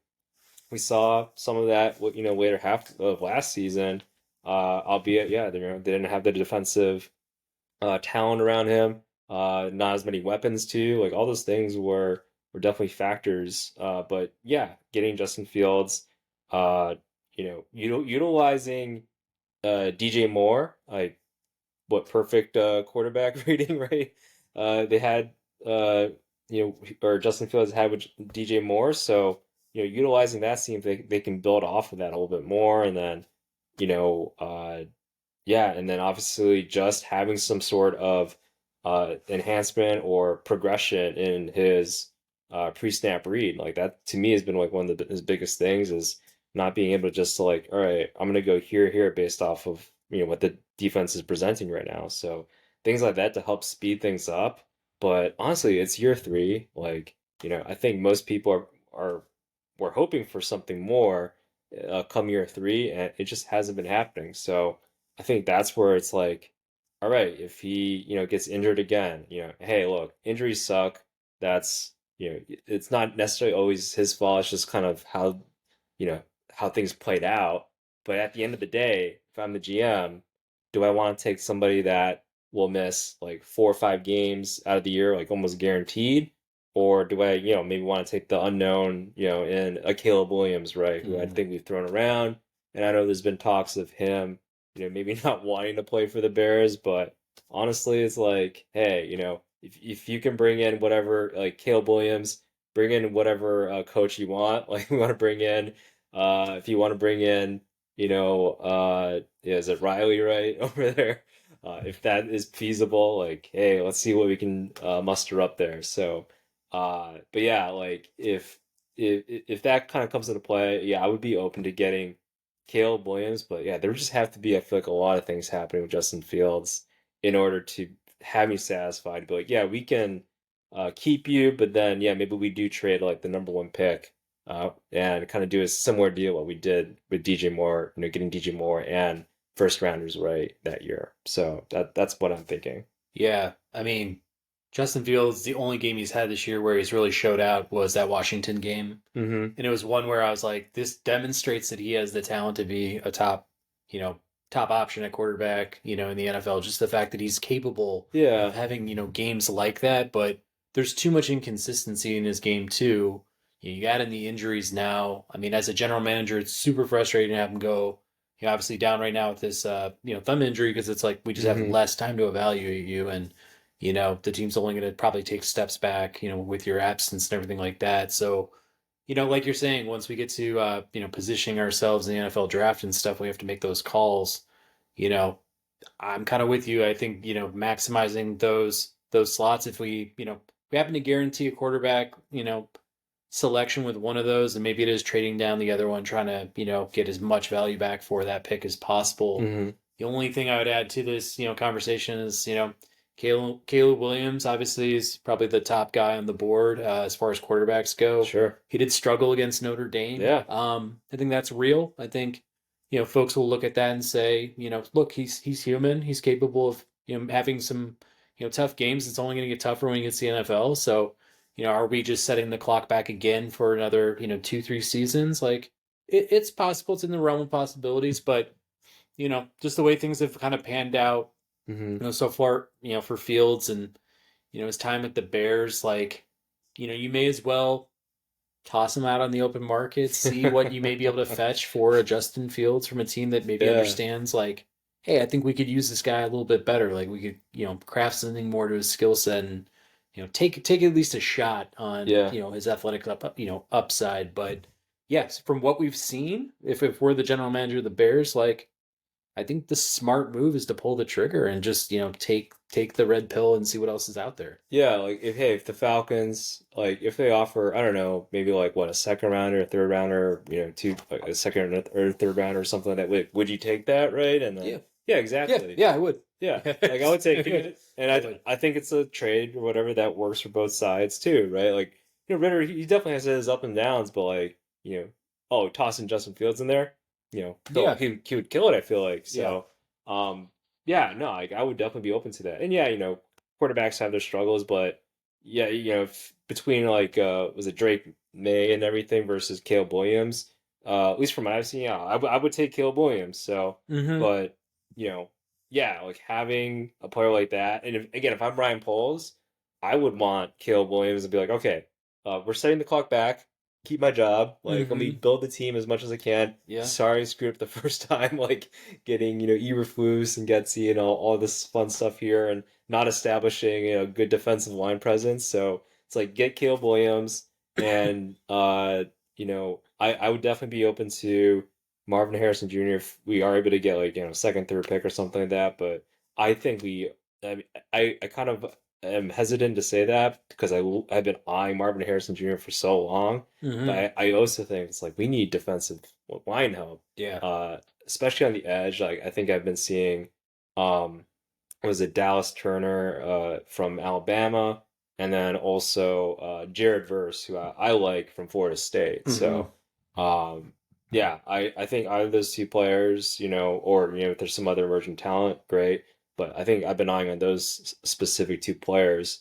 we saw some of that, later half of last season. Albeit, yeah, they didn't have the defensive talent around him. Not as many weapons too. Like all those things were definitely factors. But yeah, getting Justin Fields, uh, utilizing DJ Moore, like what perfect quarterback rating, right? They had or Justin Fields had with DJ Moore, so utilizing that seems they can build off of that a little bit more, and then you know yeah, and then obviously just having some sort of enhancement or progression in his pre-snap read, like that to me has been like one of his biggest things is not being able to just like, all right, I'm gonna go here based off of what the defense is presenting right now. So things like that to help speed things up. But honestly, it's year three. Like, I think most people are were hoping for something more come year three, and it just hasn't been happening. So I think that's where it's like, all right, if he, gets injured again, hey, look, injuries suck. That's, it's not necessarily always his fault. It's just kind of you know, how things played out. But at the end of the day, if I'm the GM, do I want to take somebody that will miss like 4 or 5 games out of the year, like almost guaranteed? Or do I, maybe want to take the unknown, in a Caleb Williams, right? Who I Hmm. think we've thrown around. And I know there's been talks of him maybe not wanting to play for the Bears, but honestly, it's like, hey, if you can bring in whatever, like Caleb Williams, bring in whatever coach you want. Like we want to bring in, if you want to bring in, yeah, is it Riley right over there? If that is feasible, like, hey, let's see what we can muster up there. So, but yeah, like if that kind of comes into play, yeah, I would be open to getting Caleb Williams, but yeah, there would just have to be, I feel like, a lot of things happening with Justin Fields in order to have me satisfied. But like, yeah, we can keep you, but then yeah, maybe we do trade like the number one pick, and kind of do a similar deal what we did with DJ Moore, getting DJ Moore and first rounders right that year. So that's what I'm thinking. Yeah, I mean, Justin Fields, the only game he's had this year where he's really showed out was that Washington game. Mm-hmm. And it was one where I was like, this demonstrates that he has the talent to be a you know, top option at quarterback, in the NFL. Just the fact that he's capable of Yeah. having, games like that, but there's too much inconsistency in his game too. You got in the injuries now. I mean, as a general manager, it's super frustrating to have him go, obviously down right now with this, thumb injury because it's like we just have Mm-hmm. less time to evaluate you, and the team's only going to probably take steps back, with your absence and everything like that. So like you're saying, once we get to positioning ourselves in the NFL draft and stuff, we have to make those calls. You know, I'm kind of with you. I think maximizing those slots. If we happen to guarantee a quarterback selection with one of those, and maybe it is trading down the other one, trying to get as much value back for that pick as possible. Mm-hmm. The only thing I would add to this conversation is Caleb Williams obviously is probably the top guy on the board as far as quarterbacks go. Sure. He did struggle against Notre Dame. Yeah. I think that's real. I think folks will look at that and say, look, he's human. He's capable of having some tough games. It's only going to get tougher when he gets to the NFL. So are we just setting the clock back again for another 2-3 seasons? Like it's possible. It's in the realm of possibilities, but just the way things have kind of panned out Hmm. so far, for Fields and, his time at the Bears, like, you may as well toss him out on the open market, see what you may be able to fetch for a Justin Fields from a team that maybe Yeah. understands, like, hey, I think we could use this guy a little bit better. Like we could, craft something more to his skill set and, take at least a shot on, Yeah. his athletic upside. But yes, from what we've seen, if we're the general manager of the Bears, like I think the smart move is to pull the trigger and just take the red pill and see what else is out there. Yeah, like if the Falcons like if they offer, I don't know, maybe like what, a second rounder, a third rounder, two, like a second or third rounder or something like that, would you take that, right? And Yeah, then yeah, yeah, exactly. yeah. I would. Yeah, Yeah, like I would take it, and I would. I think it's a trade or whatever that works for both sides too, right? Like Ritter, he definitely has his up and downs, but like oh, tossing Justin Fields in there, Yeah, he would kill it. I feel like yeah. so. Yeah, no, like I would definitely be open to that, and yeah, quarterbacks have their struggles, but yeah, between like was it Drake May and everything versus Caleb Williams, at least from what I've seen, yeah, I would take Caleb Williams. So, Mm-hmm. but you know yeah, like having a player like that, and if I'm Ryan Poles, I would want Caleb Williams to be like, okay, we're setting the clock back, keep my job, like let me Mm-hmm. build the team as much as I can. Yeah. Sorry, I screwed up the first time, like getting Eberflus and Getsy and all this fun stuff here, and not establishing good defensive line presence. So it's like get Caleb Williams, and I would definitely be open to Marvin Harrison Jr. if we are able to get like second, third pick or something like that. But I think I mean, I kind of am hesitant to say that because I've been eyeing Marvin Harrison Jr. for so long. Mm-hmm. But I also think it's like we need defensive line help, Yeah. especially on the edge. Like I think I've been seeing, um, was it Dallas Turner from Alabama, and then also Jared Verse, who I like from Florida State. Mm-hmm. So, yeah, I think either of those two players, or if there's some other emerging talent, great. But I think I've been eyeing on those specific two players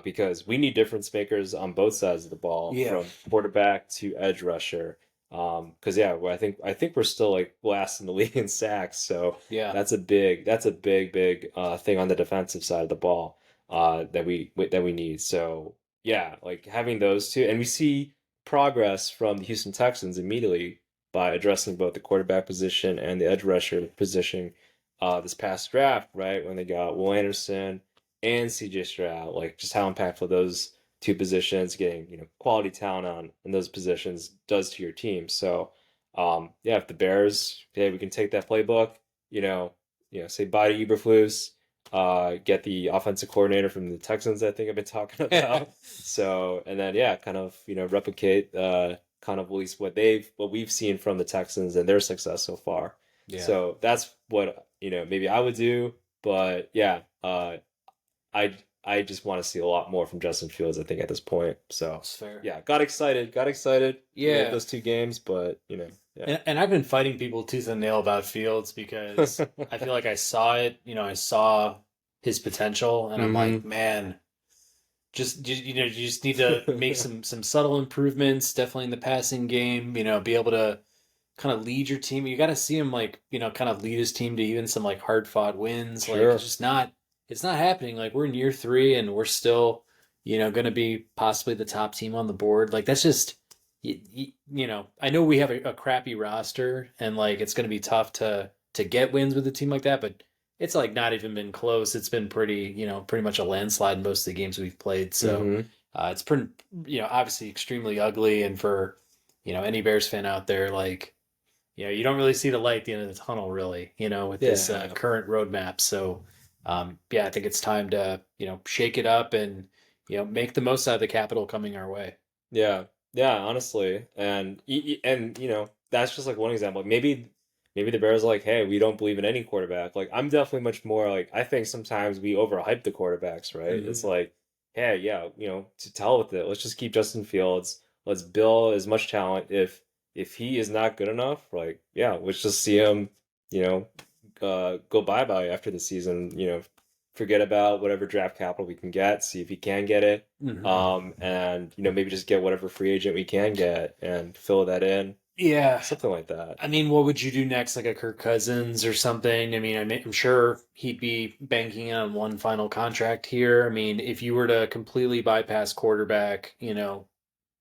because we need difference makers on both sides of the ball, Yeah. from quarterback to edge rusher. Because yeah, I think we're still like last in the league in sacks, so Yeah. that's a big thing on the defensive side of the ball that we need. So yeah, like having those two, and we see progress from the Houston Texans immediately by addressing both the quarterback position and the edge rusher position this past draft, right? When they got Will Anderson and CJ Stroud, like just how impactful those two positions, getting quality talent on in those positions does to your team. So yeah, if the Bears, hey, we can take that playbook, say bye to Eberflus, get the offensive coordinator from the Texans, I think I've been talking about. So, and then yeah, kind of replicate kind of at least what we've seen from the Texans and their success so far. Yeah. So that's what maybe I would do, but yeah, I I just want to see a lot more from Justin Fields, I think, at this point. So That's fair. yeah, got excited with Yeah. those two games, but yeah. And I've been fighting people tooth and nail about Fields because I feel like I saw it, I saw his potential and I'm Hmm. like, man, you just need to make some subtle improvements, definitely in the passing game, be able to kind of lead your team. You got to see him like, kind of lead his team to even some like hard fought wins. Like Sure. it's not happening. Like we're in year 3 and we're still, going to be possibly the top team on the board. Like that's just, I know we have a crappy roster and like it's going to be tough to get wins with a team like that, but it's like not even been close. It's been pretty much a landslide in most of the games we've played. So Hmm. it's pretty, obviously extremely ugly. And for, any Bears fan out there, like, you don't really see the light at the end of the tunnel, really, with this Yeah. current roadmap. So, yeah, I think it's time to, shake it up and, make the most out of the capital coming our way. Yeah. Yeah, honestly. And that's just like one example. Maybe maybe the Bears are like, hey, we don't believe in any quarterback. Like I'm definitely much more like I think sometimes we overhype the quarterbacks, right? It's Hmm. like, hey, yeah, to hell with it. Let's just keep Justin Fields. Let's build as much talent. If he is not good enough, like yeah, let's just see him, you know, go bye-bye after the season. Forget about whatever draft capital we can get, see if he can get it. Hmm. And maybe just get whatever free agent we can get and fill that in, Yeah. something like that. I mean, what would you do next? Like a Kirk Cousins or something? I mean, I'm sure he'd be banking on one final contract here. I mean, if you were to completely bypass quarterback,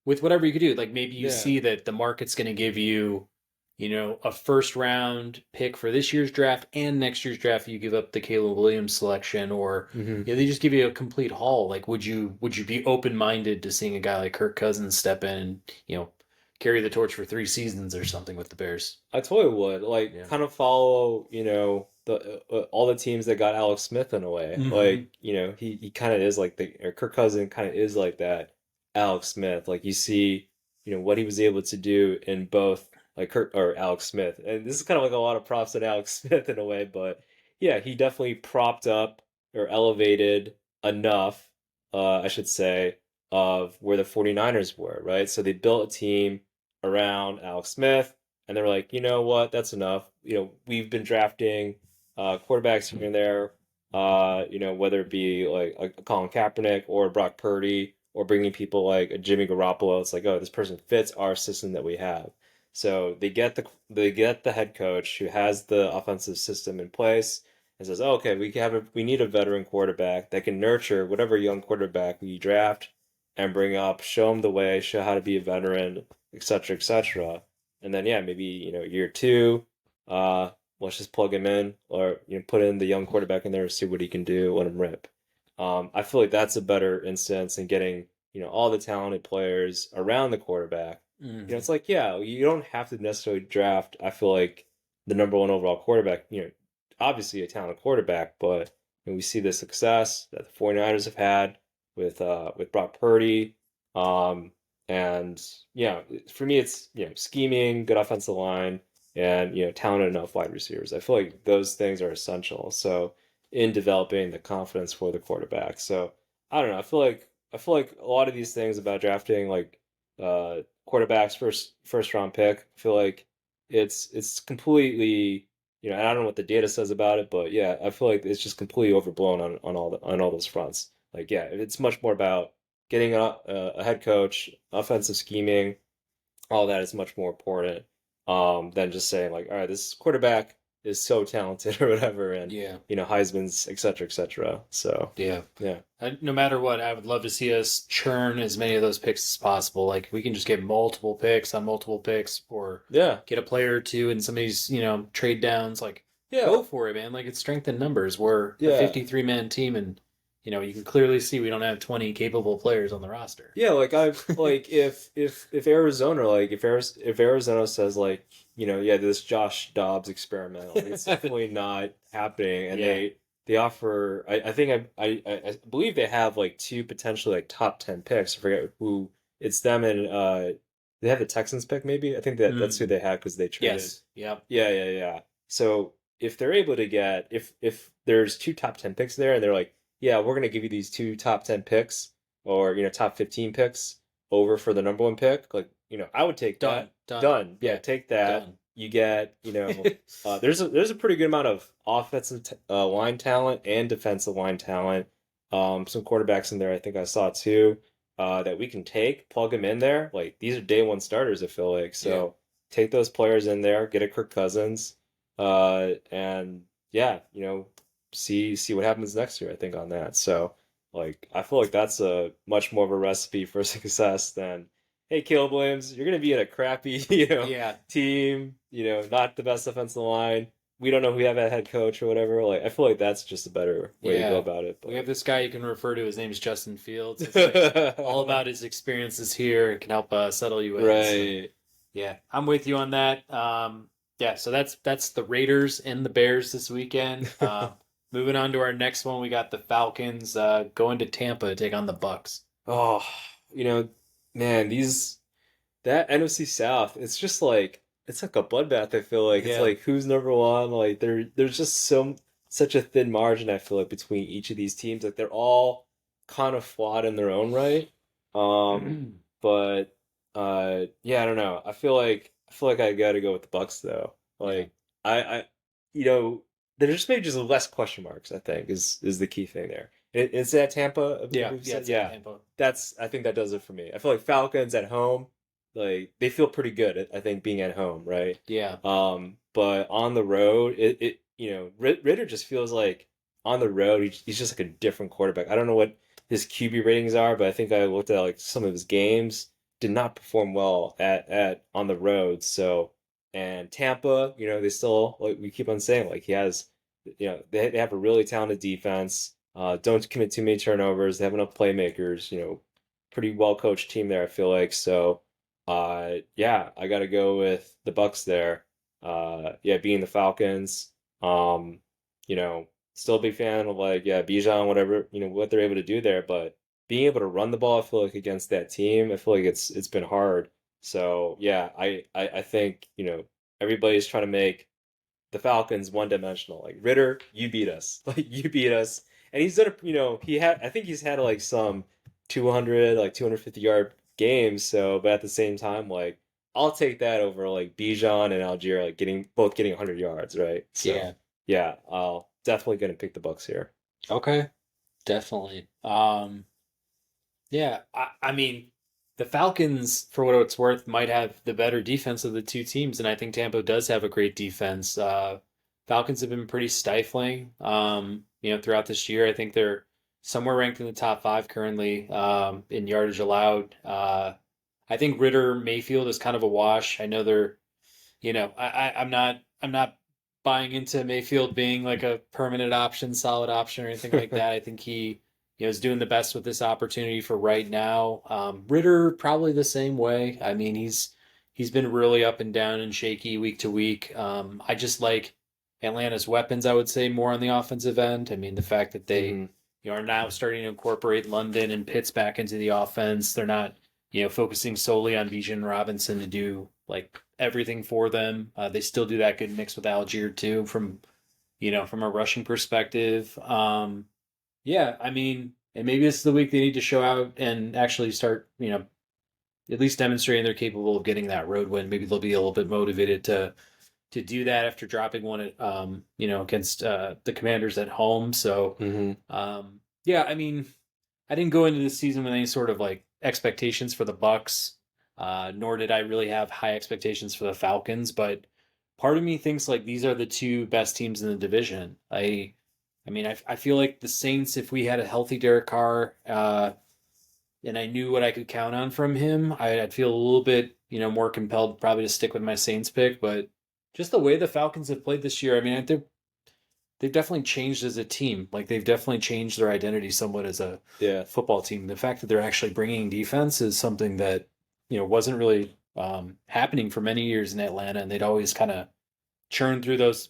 with whatever you could do, like maybe you Yeah. see that the market's going to give you, a first round pick for this year's draft and next year's draft. You give up the Caleb Williams selection, or Hmm. they just give you a complete haul. Like, would you be open minded to seeing a guy like Kirk Cousins step in and carry the torch for 3 seasons or something with the Bears? I totally would like Yeah. kind of follow, the all the teams that got Alex Smith in a way. Hmm. Like, he kind of is like or Kirk Cousins kind of is like that Alex Smith. Like you see, what he was able to do in both like Kirk or Alex Smith. And this is kind of like a lot of props at Alex Smith in a way, but yeah, he definitely propped up or elevated enough, I should say, of where the 49ers were, right? So they built a team around Alex Smith and they're like, you know what, that's enough. We've been drafting quarterbacks here and there, whether it be like a Colin Kaepernick or Brock Purdy or bringing people like a Jimmy Garoppolo. It's like, oh, this person fits our system that we have. So they get the head coach who has the offensive system in place and says, oh, okay, we need a veteran quarterback that can nurture whatever young quarterback we draft and bring up, show them the way, show how to be a veteran, etc., etc. And then yeah, maybe year two, uh, let's just plug him in, or put in the young quarterback in there, see what he can do, let him rip. I feel like that's a better instance in getting all the talented players around the quarterback. Hmm. It's like yeah, you don't have to necessarily draft. I feel like the number one overall quarterback. Obviously a talented quarterback, but we see the success that the 49ers have had with Brock Purdy. Um, and yeah, for me, it's scheming, good offensive line, and talented enough wide receivers. I feel like those things are essential. So in developing the confidence for the quarterback. So I don't know. I feel like a lot of these things about drafting like quarterbacks first round pick. I feel like it's completely and I don't know what the data says about it, but yeah, I feel like it's just completely overblown on all those fronts. Like yeah, it's much more about getting a head coach, offensive scheming, all that is much more important than just saying like, all right, this quarterback is so talented or whatever, and Yeah. Heisman's, etc., etc. So Yeah. yeah, No matter what, I would love to see us churn as many of those picks as possible. Like we can just get multiple picks on multiple picks, or yeah, get a player or two in some of these, trade downs. Like yeah, go for it, man. Like it's strength in numbers. We're a yeah. 53-man team, and you can clearly see we don't have 20 capable players on the roster. Yeah, like I've like if Arizona if Arizona says like yeah, this Josh Dobbs experiment, like it's definitely not happening, and Yeah. they offer I think I believe they have like two potentially like top 10 picks. I forget who it's them, and they have the Texans pick maybe. I think that's who Mm. they had because they traded. Yes. Yep. Yeah, yeah, yeah. So if they're able to get if there's two top 10 picks there, and they're like, yeah, we're gonna give you these two top 10 picks or top 15 picks over for the number one pick, like I would take Done. that. Done. Done. Yeah, Yeah. take that. Done. You get there's a pretty good amount of offensive line talent and defensive line talent. Some quarterbacks in there I think I saw too, that we can take, plug them in there. Like these are day one starters, I feel like. Yeah. So take those players in there, get a Kirk Cousins, and yeah, see what happens next year, I think, on that. So like I feel like that's a much more of a recipe for success than, hey, Caleb Williams, you're gonna be in a crappy, Yeah. team, not the best offensive line. We don't know who we have at head coach or whatever. Like I feel like that's just a better way to go Yeah. about it. We have But this guy you can refer to. His name is Justin Fields. It's like all about his experiences here. It can help settle you in. So right. yeah, I'm with you on that. Yeah, so that's the Raiders and the Bears this weekend. Moving on to our next one, we got the Falcons going to Tampa to take on the Bucks. Oh, man, that NFC South, it's just like it's like a bloodbath. I feel like it's Yeah. like who's number one. Like there's just such a thin margin. I feel like between each of these teams, like they're all kind of flawed in their own right. Um, but yeah, I don't know. I feel like I gotta go with the Bucks though. Yeah. Like I you know there's just maybe just less question marks. I think is the key thing there. Is that Tampa? I believe Yeah. we've Yeah. said It's at yeah. Tampa. I think that does it for me. I feel like Falcons at home like they feel pretty good, I think, being at home, right? Yeah. But on the road, Ritter just feels like on the road he's just like a different quarterback. I don't know what his QB ratings are, but I think I looked at like some of his games, did not perform well at on the road. So and Tampa, they still like we keep on saying like he has, they have a really talented defense. Don't commit too many turnovers. They have enough playmakers. Pretty well coached team there. I feel like so. Yeah, I got to go with the Bucks there. Yeah, being the Falcons. Um, you know, Still a big fan of like yeah, Bijan, whatever what they're able to do there, but being able to run the ball, I feel like against that team, I feel like it's been hard. So yeah, I think everybody's trying to make the Falcons one dimensional. Like Ritter, you beat us, like you beat us, and he's done I think he's had like some 200 like 250-yard games. So, but at the same time, like I'll take that over like Bijan and Algier like getting 100 yards, right? So Yeah. yeah, I'll definitely gonna pick the Bucks here. Okay. Definitely. Yeah. I mean, the Falcons, for what it's worth, might have the better defense of the two teams, and I think Tampa does have a great defense. Falcons have been pretty stifling, throughout this year. I think they're somewhere ranked in the top five currently, in yardage allowed. I think Ritter Mayfield is kind of a wash. I know they're, I'm not buying into Mayfield being like a permanent option, solid option, or anything like that. I think he, is doing the best with this opportunity for right now. Ritter probably the same way. I mean, he's been really up and down and shaky week to week. I just like Atlanta's weapons. I would say more on the offensive end. I mean, the fact that they, hmm are now starting to incorporate London and Pitts back into the offense. They're not, focusing solely on Bijan Robinson to do like everything for them. They still do that good mix with Algier too, from a rushing perspective. Yeah, I mean, and maybe this is the week they need to show out and actually start, at least demonstrating they're capable of getting that road win. Maybe they'll be a little bit motivated to do that after dropping one at, against the Commanders at home. So, hmm yeah, I mean, I didn't go into this season with any sort of like expectations for the Bucks, nor did I really have high expectations for the Falcons. But part of me thinks like these are the two best teams in the division. I mean, I feel like the Saints, if we had a healthy Derek Carr, and I knew what I could count on from him, I'd feel a little bit, more compelled probably to stick with my Saints pick. But just the way the Falcons have played this year, I mean, they've definitely changed as a team. Like they've definitely changed their identity somewhat as a Yeah. football team. The fact that they're actually bringing defense is something that wasn't really happening for many years in Atlanta, and they'd always kind of churn through those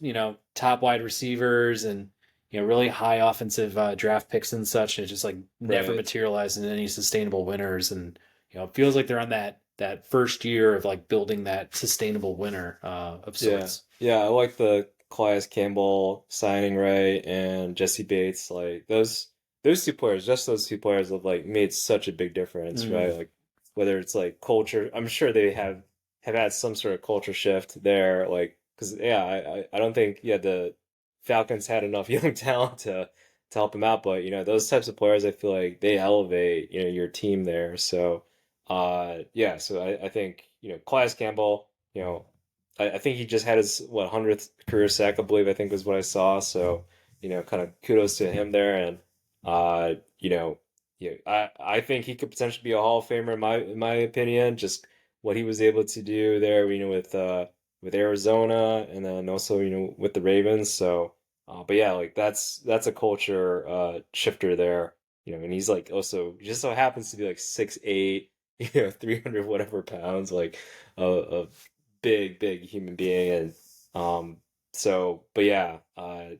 top wide receivers and really high offensive draft picks and such. And it just like never Right. materialized in any sustainable winners, and it feels like they're on that first year of like building that sustainable winner of Yeah. sorts. Yeah, I like the Calais Campbell signing, right, and Jesse Bates. Like those two players, just those two players have like made such a big difference, right? Mm, Like whether it's like culture, I'm sure they have had some sort of culture shift there, like because yeah, I don't think yeah the Falcons had enough young talent to help them out, but those types of players, I feel like they elevate your team there. So yeah, so I think Calais Campbell. I think he just had his 100th career sack, I believe. I think was what I saw. So, kind of kudos to him there. And uh, you know, yeah, I think he could potentially be a Hall of Famer in my opinion. Just what he was able to do there, with Arizona, and then also with the Ravens. So, but yeah, like that's a culture shifter there. And he's like also he just so happens to be like 6'8", 300 whatever pounds, like a big human being. And but yeah, I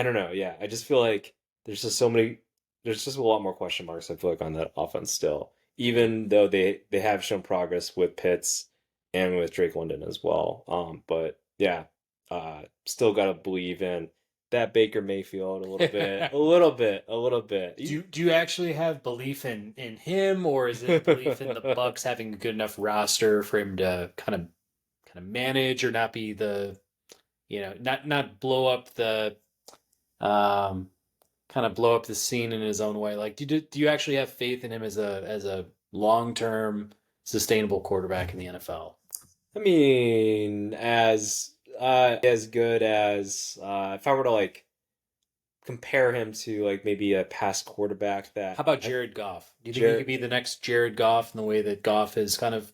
don't know. Yeah, I just feel like there's just a lot more question marks, I feel like, on that offense still, even though they have shown progress with Pitts. and with Drake London as well. But yeah, still gotta believe in that Baker Mayfield a little bit, a little bit, a little bit. Do you actually have belief in him, or is it belief in the Bucks having a good enough roster for him to kind of manage or not be the not blow up the um kind of blow up the scene in his own way? Like, do you actually have faith in him as a long term sustainable quarterback in the NFL? I mean, as good as if I were to like compare him to like maybe a past quarterback How that about Jared Goff? Do you think he could Jared. be the next Jared Goff in the way that Goff has kind of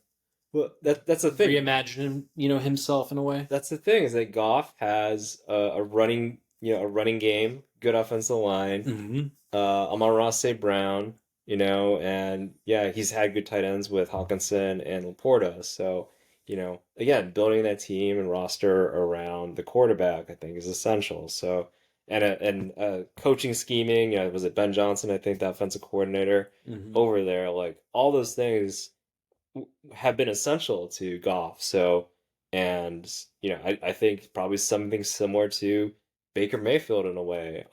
Well, that's the thing. reimagined, himself in a way? That's the thing is that Goff has a running, a running game, good offensive line. Mm-hmm. Amon-Ra St. Brown, and yeah, he's had good tight ends with Hawkinson and Laporta. So, again, building that team and roster around the quarterback, I think, is essential. So, and coaching scheming, was it Ben Johnson? I think the offensive coordinator Mm-hmm. over there, like all those things have been essential to Goff. So, and I think probably something similar to Baker Mayfield in a way.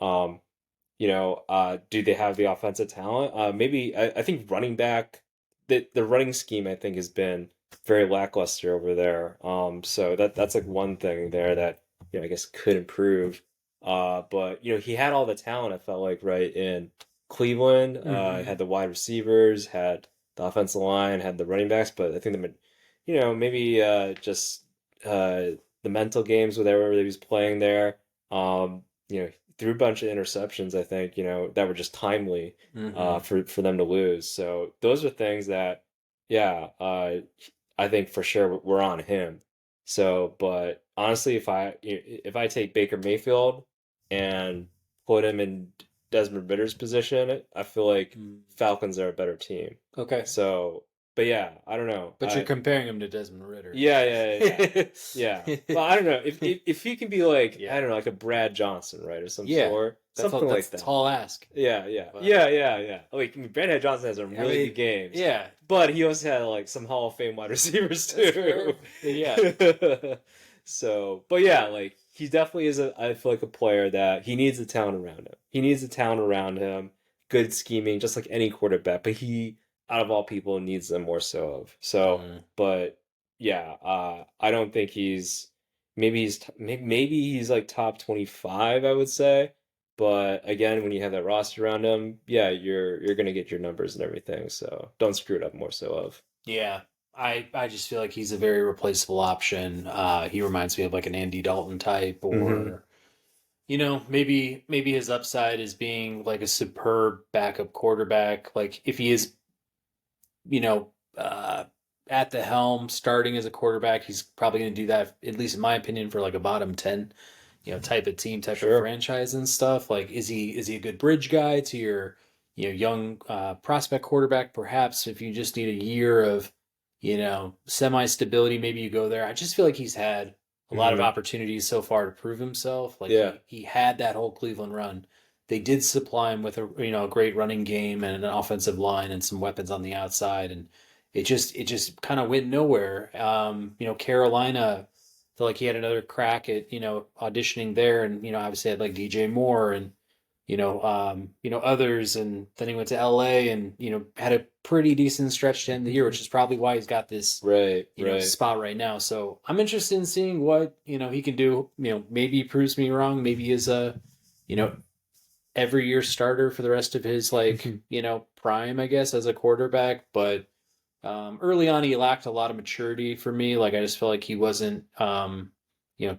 Do they have the offensive talent? Maybe I think running back, the running scheme I think has been very lackluster over there. So that's like one thing there that I guess could improve. But he had all the talent. I felt like right in Cleveland. Mm-hmm. Had the wide receivers, had the offensive line, had the running backs. But I think maybe just the mental games with whatever he was playing there. Threw a bunch of interceptions, I think, that were just timely Mm-hmm. for them to lose. So those are things that, yeah, I think for sure we're on him. So, but honestly, if I take Baker Mayfield and put him in Desmond Ritter's position, I feel like Mm. Falcons are a better team. Okay. So, but yeah, I don't know. But you're comparing him to Desmond Ritter. Yeah, yeah, yeah, yeah. Well, I don't know if he can be like I Yeah. don't know, like a Brad Johnson, right, or some Yeah. sort, something That's like a that. tall ask. Yeah, yeah, But yeah, yeah, yeah. Like I mean, Brad Johnson has some I really good mean, games, yeah, but he also had like some Hall of Fame wide receivers that's fair. too. Yeah. So, but yeah, like he definitely is I feel like a player that he needs a talent around him. He needs a talent around him, good scheming, just like any quarterback. But he, out of all people, needs them more so of. So, Mm. but yeah, I don't think maybe he's like top 25, I would say. But again, when you have that roster around him, yeah, you're gonna get your numbers and everything. So don't screw it up more so of. Yeah. I just feel like he's a very replaceable option. He reminds me of like an Andy Dalton type, Mm-hmm. or maybe his upside is being like a superb backup quarterback. Like if he is, you know, uh, at the helm, starting as a quarterback, he's probably going to do that, at least in my opinion, for like a bottom 10, type of team, type of Sure. franchise and stuff. Like, is he a good bridge guy to your, young prospect quarterback? Perhaps if you just need a year of, semi stability, maybe you go there. I just feel like he's had a lot of Mm-hmm. opportunities so far to prove himself. Like Yeah. he had that whole Cleveland run. They did supply him with a great running game and an offensive line and some weapons on the outside, and it just kind of went nowhere. Carolina felt like he had another crack at auditioning there, and obviously had like DJ Moore and others, and then he went to LA and had a pretty decent stretch to end the year, which is probably why he's got this Right, right. spot right now. So I'm interested in seeing what he can do. Maybe he proves me wrong. Maybe he is a you know every year starter for the rest of his prime, I guess, as a quarterback. But early on, he lacked a lot of maturity for me. Like I just felt like he wasn't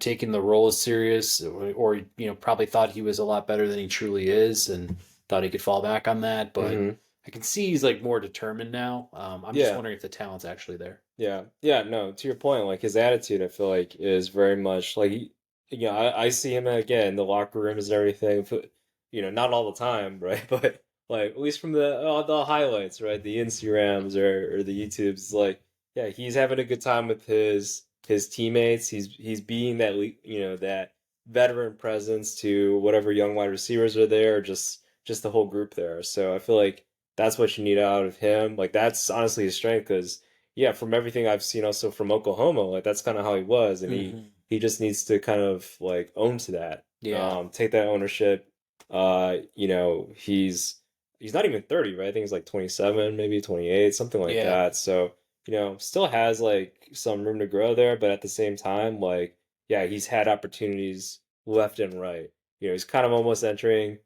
taking the role as serious, or probably thought he was a lot better than he truly is, and thought he could fall back on that. But Mm-hmm. I can see he's like more determined now. I'm just Yeah. wondering if the talent's actually there. Yeah. Yeah, no, to your point, like his attitude, I feel like is very much like I see him again in the locker rooms and everything, but not all the time, right? But like at least from the highlights, right? The Instagrams or the YouTubes, like yeah, he's having a good time with his teammates. He's being that that veteran presence to whatever young wide receivers are there, or just the whole group there. So I feel like that's what you need out of him. Like that's honestly his strength because yeah, from everything I've seen also from Oklahoma, like that's kind of how he was, and Hmm. he just needs to kind of like own to that, Yeah. take that ownership. You know, he's not even 30, right? I think he's like 27, maybe 28, something like Yeah. that. So, you know, still has like some room to grow there, but at the same time, like, yeah, he's had opportunities left and right. You know, he's kind of almost entering.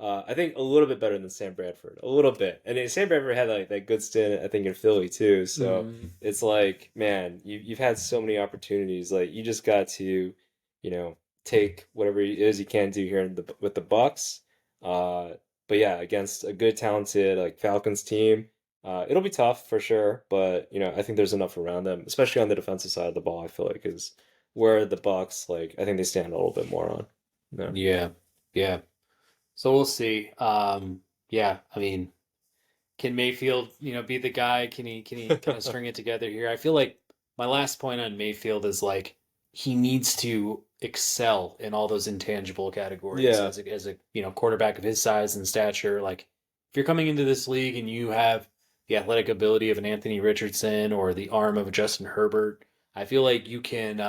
I think a little bit better than Sam Bradford, a little bit. And Sam Bradford had like that good stint, I think, in Philly too. So Hmm. it's like, man, you've had so many opportunities. Like you just got to, you know, take whatever it is you can do here with the Bucks. Uh, but yeah, against a good, talented like Falcons team, it'll be tough for sure. But you know, I think there's enough around them, especially on the defensive side of the ball. I feel like is where the Bucks, like, I think they stand a little bit more on. No. Yeah. Yeah. So we'll see. Yeah, I mean, can Mayfield, be the guy? Can he kind of string it together here? I feel like my last point on Mayfield is like he needs to excel in all those intangible categories Yeah. as a quarterback of his size and stature. Like if you're coming into this league and you have the athletic ability of an Anthony Richardson or the arm of a Justin Herbert, I feel like you can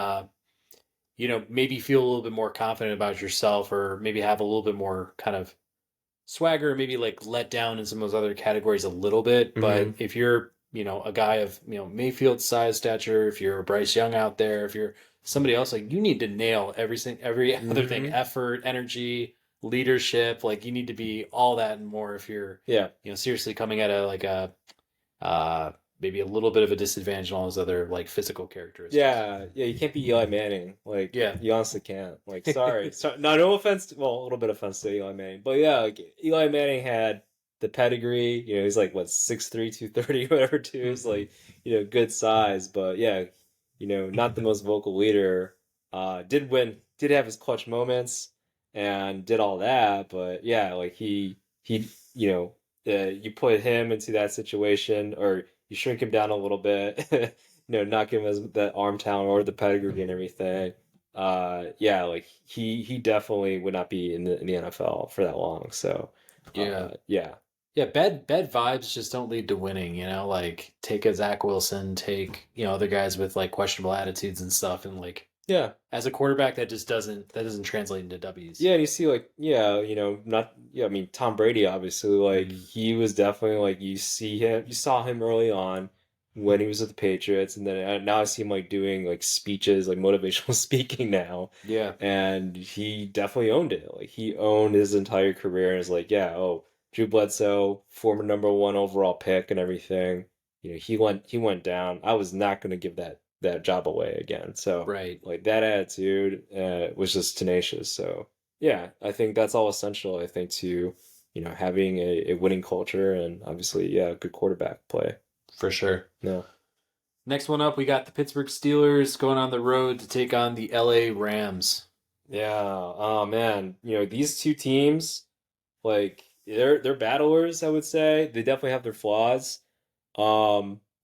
maybe feel a little bit more confident about yourself or maybe have a little bit more kind of swagger, maybe like let down in some of those other categories a little bit. But Hmm. if you're, a guy of, Mayfield size stature, if you're Bryce Young out there, if you're somebody else, like you need to nail every other thing, Hmm. effort, energy, leadership. Like you need to be all that and more if you're, Yeah. seriously coming at uh, maybe a little bit of a disadvantage on all those other like physical characteristics. Yeah, yeah, you can't be Eli Manning. Like, Yeah. you honestly can't. Like, sorry. So, no offense well, a little bit of offense to Eli Manning. But yeah, like Eli Manning had the pedigree. You know, he's like what, 6'3", 230, whatever too. Is Hmm. like, you know, good size, but yeah, you know, not the most vocal leader. Did have his clutch moments and did all that, but yeah, like he you know, you put him into that situation or you shrink him down a little bit. Not give him as that arm talent or the pedigree and everything. Yeah, like he definitely would not be in the NFL for that long. So, Yeah. yeah, Yeah, bad vibes just don't lead to winning, like take a Zach Wilson, take, other guys with like questionable attitudes and stuff and like yeah, as a quarterback that doesn't translate into W's. yeah. And you see, like, yeah, not, yeah. I mean, Tom Brady, obviously, like Mm, he was definitely like you saw him early on when he was with the Patriots, and then now I see him like doing like speeches, like motivational speaking now, yeah. and he definitely owned it. Like he owned his entire career, and is like, yeah, oh, Drew Bledsoe, former number one overall pick and everything. You know, he went down. I was not going to give that job away again. So Right. like that attitude was just tenacious. So yeah, I think that's all essential. I think to having a winning culture and obviously yeah, good quarterback play. For sure. No. Next one up, we got the Pittsburgh Steelers going on the road to take on the LA Rams. Yeah. Oh man, these two teams, like they're battlers, I would say. They definitely have their flaws.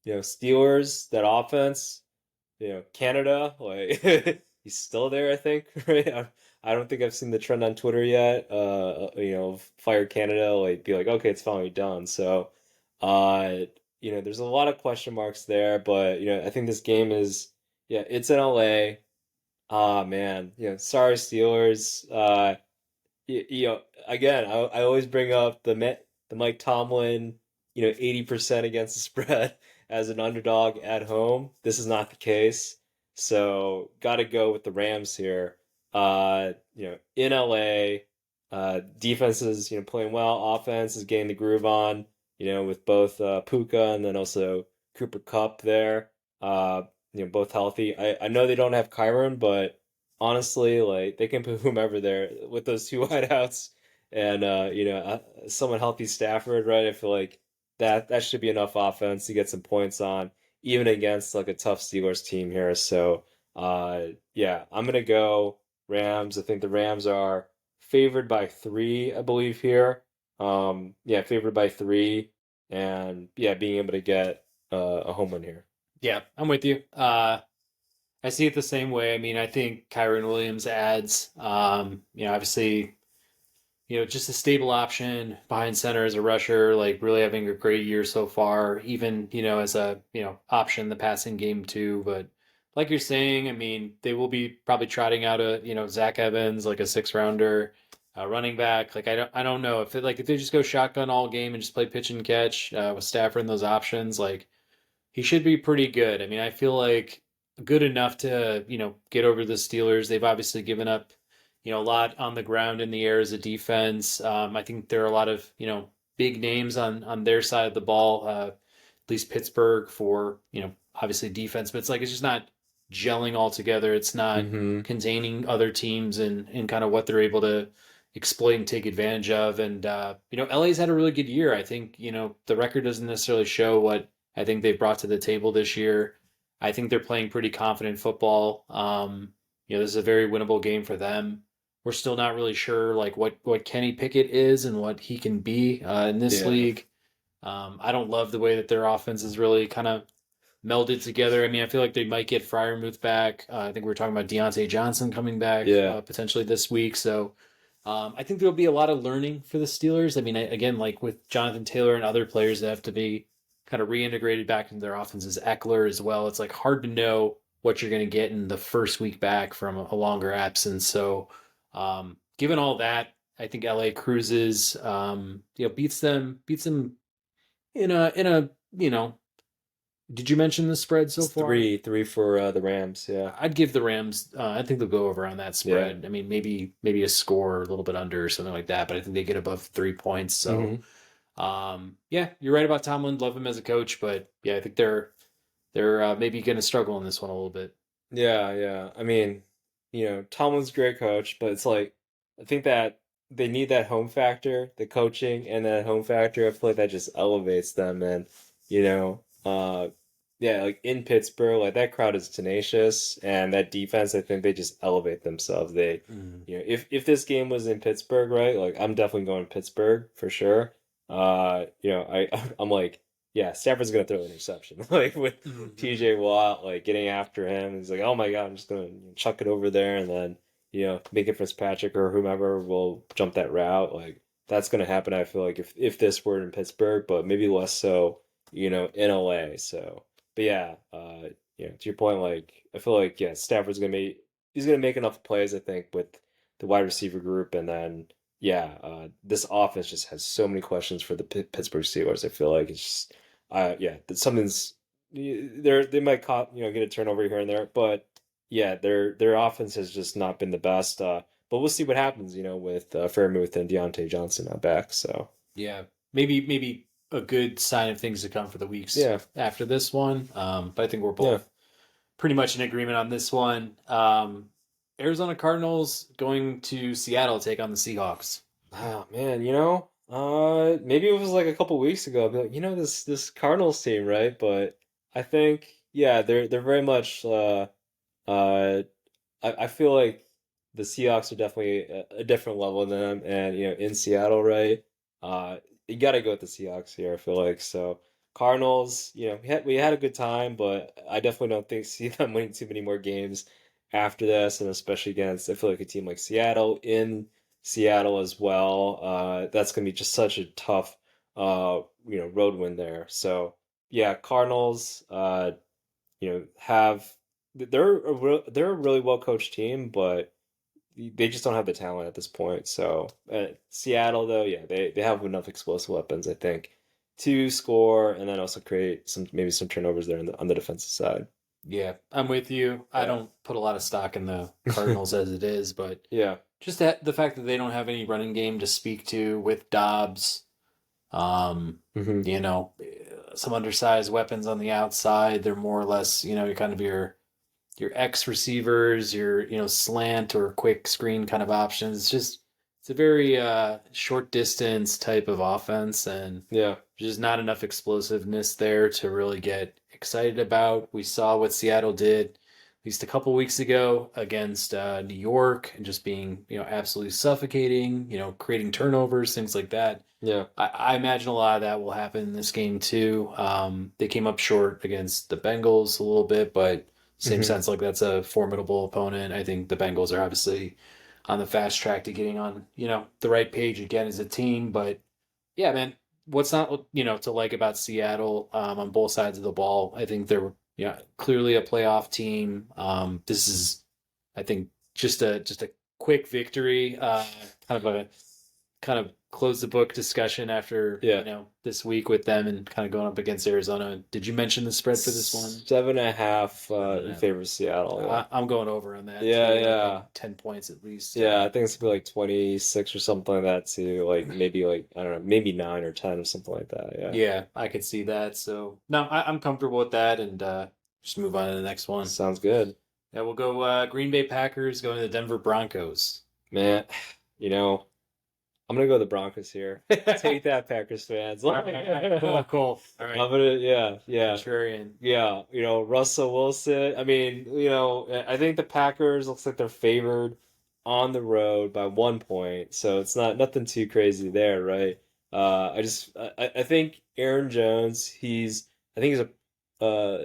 Steelers, that offense, Canada, like he's still there, I think, right? I don't think I've seen the trend on Twitter yet. Fire Canada, like be like, okay, it's finally done. So, uh, there's a lot of question marks there, but I think this game is, yeah, it's in LA. Ah, man, sorry Steelers. Again, I always bring up the Mike Tomlin, 80% against the spread as an underdog at home. This is not the case. So got to go with the Rams here. In LA, defense is, playing well. Offense is getting the groove on, with both Puka and then also Cooper Cup there. Uh, both healthy. I know they don't have Kyron, but honestly, like they can put whomever there with those two wideouts and someone healthy Stafford, right? I feel like that should be enough offense to get some points on, even against like a tough Steelers team here. So, yeah, I'm gonna go Rams. I think the Rams are favored by 3, I believe here. Yeah, favored by 3, and yeah, being able to get a home win here. Yeah, I'm with you. I see it the same way. I mean, I think Kyron Williams adds, obviously, just a stable option behind center as a rusher, like really having a great year so far, even, as a, option in the passing game too. But like you're saying, I mean, they will be probably trotting out a, Zach Evans, like a 6 rounder, running back. Like, I don't know if they just go shotgun all game and just play pitch and catch, with Stafford and those options, like he should be pretty good. I mean, I feel like good enough to, get over the Steelers. They've obviously given up, a lot on the ground in the air as a defense. I think there are a lot of, big names on their side of the ball. At least Pittsburgh for, obviously defense, but it's just not gelling all together. It's not Mm-hmm. containing other teams and kind of what they're able to exploit and take advantage of. And LA's had a really good year. I think, the record doesn't necessarily show what I think they've brought to the table this year. I think they're playing pretty confident football. This is a very winnable game for them. We're still not really sure like what Kenny Pickett is and what he can be in this Yeah. league. I don't love the way that their offense is really kind of melded together. I mean, I feel like they might get Fryermuth back. I think we are talking about Deontay Johnson coming back Yeah. potentially this week. So I think there'll be a lot of learning for the Steelers. I mean, again, like with Jonathan Taylor and other players that have to be kind of reintegrated back into their offenses, Eckler as well. It's like hard to know what you're going to get in the first week back from a longer absence. So, given all that, I think LA cruises, beats them in a. Did you mention the spread so It's far? three for the Rams. Yeah. I'd give the Rams. I think they'll go over on that Yeah. spread. I mean, maybe a score a little bit under or something like that. But I think they get above 3 points. So, Mm-hmm. yeah, you're right about Tomlin. Love him as a coach, but yeah, I think they're maybe going to struggle in this one a little bit. Yeah, yeah. I mean, Tomlin's a great coach, but it's like I think that they need that home factor, the coaching and that home factor. I feel like that just elevates them and you know, uh yeah, like in Pittsburgh, like that crowd is tenacious and that defense, I think they just elevate themselves. They Mm. if this game was in Pittsburgh, right? Like I'm definitely going Pittsburgh for sure. I'm like yeah, Stafford's gonna throw an interception. Like with Mhm. TJ Watt, like getting after him. He's like, oh my God, I'm just gonna chuck it over there and then, Minka Fitzpatrick or whomever will jump that route. Like that's gonna happen, I feel like if this were in Pittsburgh, but maybe less so, in LA. So but yeah, to your point, like I feel like yeah, Stafford's gonna make he's gonna make enough plays, I think, with the wide receiver group and then yeah, this offense just has so many questions for the Pittsburgh Steelers. I feel like it's just yeah, that something's they might caught get a turnover here and there, but yeah, their offense has just not been the best. But we'll see what happens, with Fairmouth and Deontay Johnson out back. So Yeah, maybe a good sign of things to come for the weeks yeah, after this one. But I think we're yeah. both pretty much in agreement on this one. Arizona Cardinals going to Seattle to take on the Seahawks. Oh man, maybe it was like a couple weeks ago. I'd be like, this Cardinals team, right? But I think yeah, they're very much uh I feel like the Seahawks are definitely a different level than them, and in Seattle, right? You got to go with the Seahawks here. I feel like so. Cardinals, we had a good time, but I definitely don't think see them winning too many more games after this, and especially against I feel like a team like Seattle in Seattle as well. That's gonna be just such a tough, road win there. So yeah, Cardinals. Have they're a really well coached team, but they just don't have the talent at this point. So Seattle, though, yeah, they have enough explosive weapons, I think, to score and then also create maybe some turnovers there on the defensive side. Yeah, I'm with you. I Yeah, don't put a lot of stock in the Cardinals as it is, but yeah, just the fact that they don't have any running game to speak to with Dobbs, um, hmm you know, some undersized weapons on the outside. They're more or less, you're kind of your X receivers, your slant or quick screen kind of options. It's a very short distance type of offense, and yeah, there's just not enough explosiveness there to really get excited about. We saw what Seattle did at least a couple weeks ago against New York, and just being absolutely suffocating, creating turnovers, things like that. yeah, I imagine a lot of that will happen in this game too. They came up short against the Bengals a little bit, but same hmm sense, like that's a formidable opponent. I think the Bengals are obviously on the fast track to getting on, the right page again as a team. But yeah, man, what's not, to like about Seattle on both sides of the ball? I think they're, clearly a playoff team. This is, I think, just a quick victory, kind of close the book discussion after Yeah. this week with them and kind of going up against Arizona. Did you mention the spread for this one? 7.5 in 7.5. favor of Seattle. Yeah. I'm going over on that Yeah, too. Like yeah. 10 points at least. Yeah, I think it's gonna be like 26 or something like that too. Like maybe like I don't know, maybe 9 or 10 or something like that. Yeah. Yeah, I could see that. So no, I'm comfortable with that, and just move on to the next one. Sounds good. Yeah, we'll go Green Bay Packers going to the Denver Broncos. Man, you know, I'm gonna go the Broncos here. Take that, Packers fans. All right, cool, cool. All right, Yeah. contrarian. Yeah, Russell Wilson. I mean, I think the Packers looks like they're favored on the road by 1 point, so it's not nothing too crazy there, right? I think Aaron Jones, I think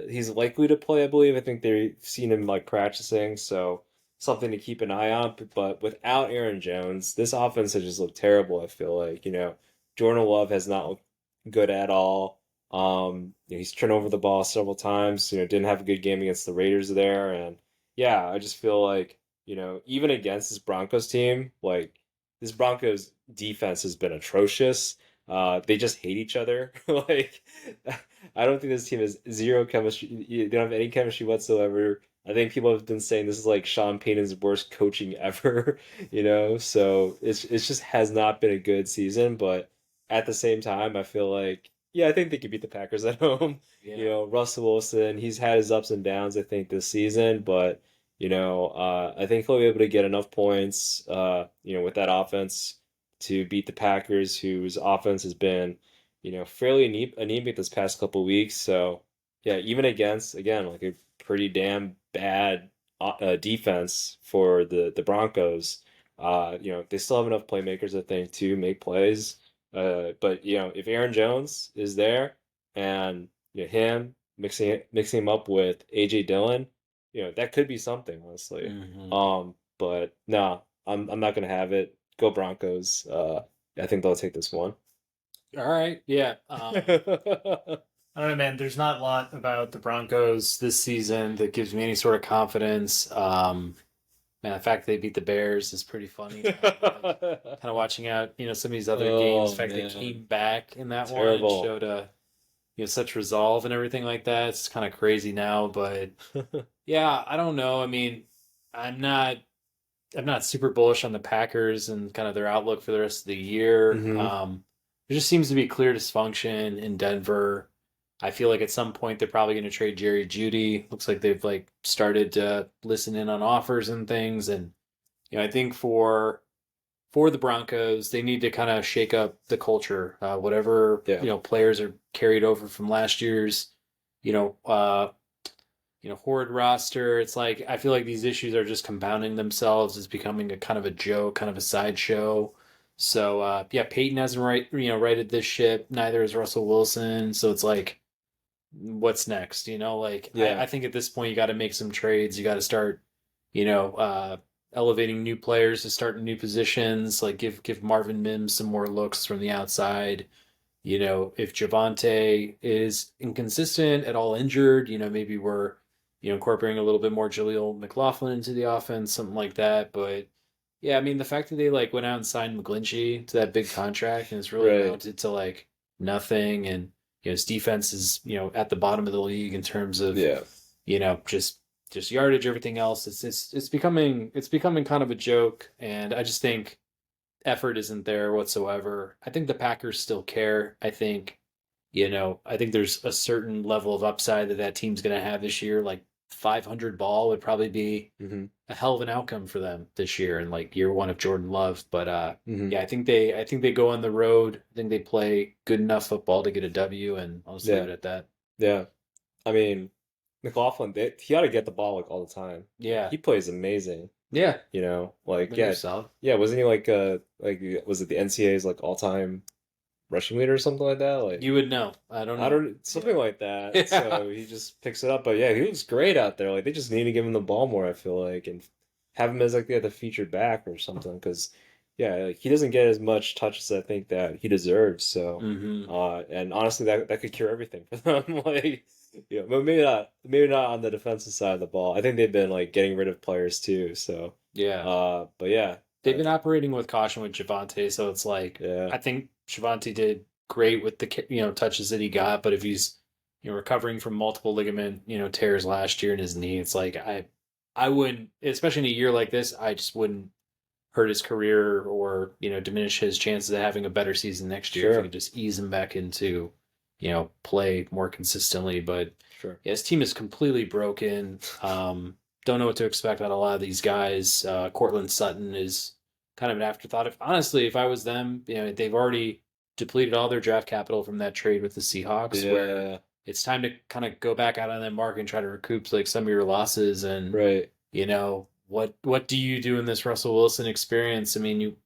he's likely to play, I believe. I think they've seen him like practicing, so something to keep an eye on. But without Aaron Jones, this offense has just looked terrible, I feel like. Jordan Love has not looked good at all. He's turned over the ball several times. Didn't have a good game against the Raiders there, and yeah, I just feel like even against this Broncos team, like this Broncos defense has been atrocious. They just hate each other. Like, I don't think this team has zero chemistry. They don't have any chemistry whatsoever. I think people have been saying this is like Sean Payton's worst coaching ever. So it's just has not been a good season, but at the same time, I feel like, yeah, I think they could beat the Packers at home. Yeah. Russell Wilson, he's had his ups and downs, I think, this season, but I think he'll be able to get enough points, with that offense to beat the Packers, whose offense has been, fairly anemic this past couple weeks. So, yeah, even against, again, like a pretty damn bad defense for the Broncos, they still have enough playmakers, I think, to make plays. But if Aaron Jones is there and him mixing him up with AJ Dillon, that could be something, honestly. Hmm. But no, I'm not gonna have it. Go Broncos. I think they'll take this one. All right. Yeah. I don't know, man. There's not a lot about the Broncos this season that gives me any sort of confidence. Man, the fact they beat the Bears is pretty funny. Like, kind of watching out, some of these other games. Oh The fact they man, came back in that one and terrible. showed such resolve and everything like that. It's kind of crazy now, but yeah, I don't know. I mean, I'm not I'm not super bullish on the Packers and kind of their outlook for the rest of the year. Hmm. There just seems to be clear dysfunction in Denver. I feel like at some point they're probably going to trade Jerry Judy. Looks like they've like started to listen in on offers and things. And I think for the Broncos, they need to kind of shake up the culture. Whatever Yeah. players are carried over from last year's you know uh, horrid roster. It's like I feel like these issues are just compounding themselves. It's becoming a kind of a joke, kind of a sideshow. So yeah, Peyton hasn't righted this ship. Neither has Russell Wilson. So it's like, what's next? Like Yeah. I think at this point you got to make some trades. You got to start, you know, uh, elevating new players to start in new positions. Like give Marvin Mims some more looks from the outside. If Javante is inconsistent, at all injured, maybe we're, incorporating a little bit more Jaleel McLaughlin into the offense, something like that. But yeah, I mean, the fact that they like went out and signed McGlinchey to that big contract and it's really Right. amounted to like nothing, and his defense is at the bottom of the league in terms of Yeah. just yardage, everything else. It's becoming kind of a joke, and I just think effort isn't there whatsoever. I think the Packers still care. I think there's a certain level of upside that team's going to have this year. Like 500 ball would probably be Hmm. a hell of an outcome for them this year and like year one of Jordan Love. But Hmm. yeah, I think they go on the road. I think they play good enough football to get a W, and I'll just leave Yeah. it at that. Yeah. I mean, McLaughlin, he ought to get the ball like all the time. Yeah, He plays amazing. yeah, I Like think they're yeah, solid. yeah. Wasn't he like was it the NCAA's like all time rushing leader or something like that? Like You would know. I don't I know. don't Yeah, something like that. yeah, So he just picks it up. But yeah, he looks great out there. Like they just need to give him the ball more, I feel like. And have him as like the featured back or something because yeah, like he doesn't get as much touches I think that he deserves. So, Hmm. and honestly, that could cure everything for them. Like, yeah, but maybe not on the defensive side of the ball. I think they've been like getting rid of players too. So, Yeah. but yeah, They've been operating with caution with Javante, so it's like yeah, I think Javante did great with the touches that he got, but if he's recovering from multiple ligament tears last year in his knee, it's like I wouldn't, especially in a year like this, I just wouldn't hurt his career or diminish his chances of having a better season next year if you sure, could just ease him back into play more consistently. But sure, yeah, his team is completely broken. Don't know what to expect out of a lot of these guys. Cortland Sutton is kind of an afterthought. If honestly, if I was them, they've already depleted all their draft capital from that trade with the Seahawks, where yeah, it's time to kind of go back out on that market and try to recoup like some of your losses. And right. what do you do in this Russell Wilson experience? I mean,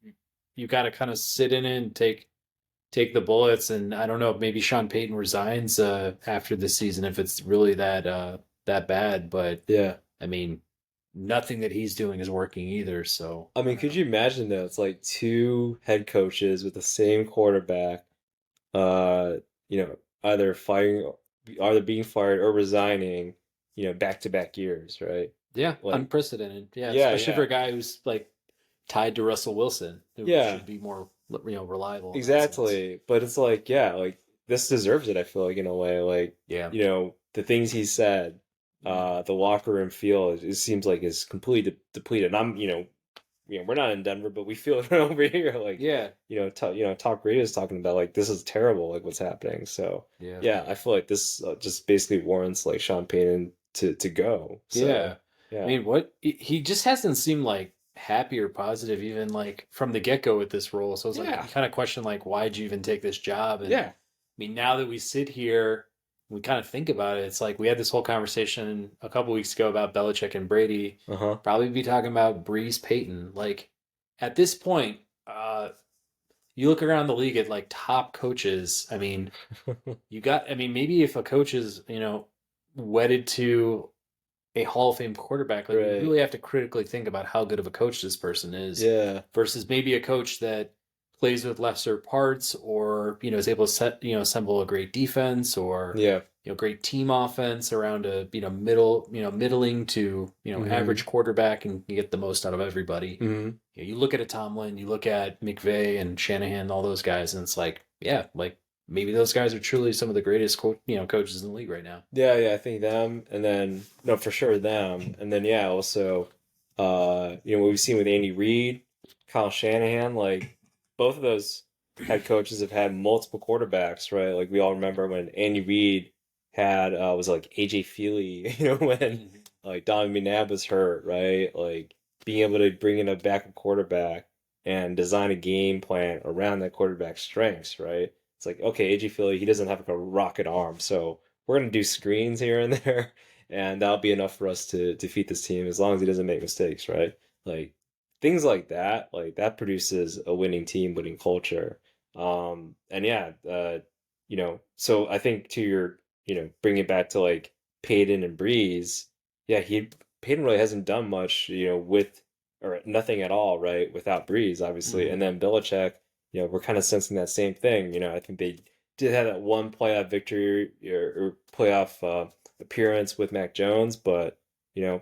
you got to kind of sit in it and take the bullets. And I don't know, maybe Sean Payton resigns after this season if it's really that bad. But Yeah. I mean, nothing that he's doing is working either. So I I mean, don't could know. you imagine though? It's like two head coaches with the same quarterback, uh, either either being fired or resigning, back to back years, right? Yeah, Like, unprecedented. Yeah, yeah, especially for yeah, a guy who's like tied to Russell Wilson, who yeah, should be more reliable in that sense. exactly. But it's like, yeah, like this deserves it, I feel like in a way. Like, Yeah. the things he said, Mhm. the locker room feel, it seems like is completely depleted. And we're not in Denver, but we feel it over here. Like, Yeah. talk radio is talking about like this is terrible, like what's happening. So Yeah. yeah, I feel like this just basically warrants like Sean Payton to go. Yeah. So I yeah, mean, what he just hasn't seemed like happy or positive even like from the get-go with this role. So it's like yeah, you kind of question like why'd you even take this job? And I yeah, mean, now that we sit here, we kind of think about it. It's like we had this whole conversation a couple weeks ago about Belichick and Brady. uh-huh, Probably be talking about Breeze Payton. Like at this point, you look around the league at like top coaches. I mean, I mean, maybe if a coach is, wedded to a Hall of Fame quarterback, like we right, really have to critically think about how good of a coach this person is yeah, versus maybe a coach that plays with lesser parts or, is able to assemble a great defense or, yeah, great team offense around a, middling to, mm-hmm, average quarterback and you get the most out of everybody. mm-hmm, You look at a Tomlin, you look at McVay and Shanahan, all those guys, and it's like, yeah, like maybe those guys are truly some of the greatest, coaches in the league right now. yeah, yeah. I think them, and then no, for sure them, and then yeah, also, what we've seen with Andy Reid, Kyle Shanahan, like both of those head coaches have had multiple quarterbacks, right? Like we all remember when Andy Reid had was it like AJ Feely, when Mhm. like Don McNabb was hurt, right? Like being able to bring in a backup quarterback and design a game plan around that quarterback's strengths, right? It's like, okay, AJ Feely, he doesn't have like a rocket arm, so we're gonna do screens here and there, and that'll be enough for us to defeat this team as long as he doesn't make mistakes, right? Like things like that produces a winning team, winning culture. And yeah, so I think to your, bring it back to like Peyton and Breeze, yeah, Peyton really hasn't done much, with or nothing at all, right, without Breeze, obviously, and Mhm. then Belichick, we're kind of sensing that same thing. I think they did have that one playoff victory or playoff appearance with Mac Jones, but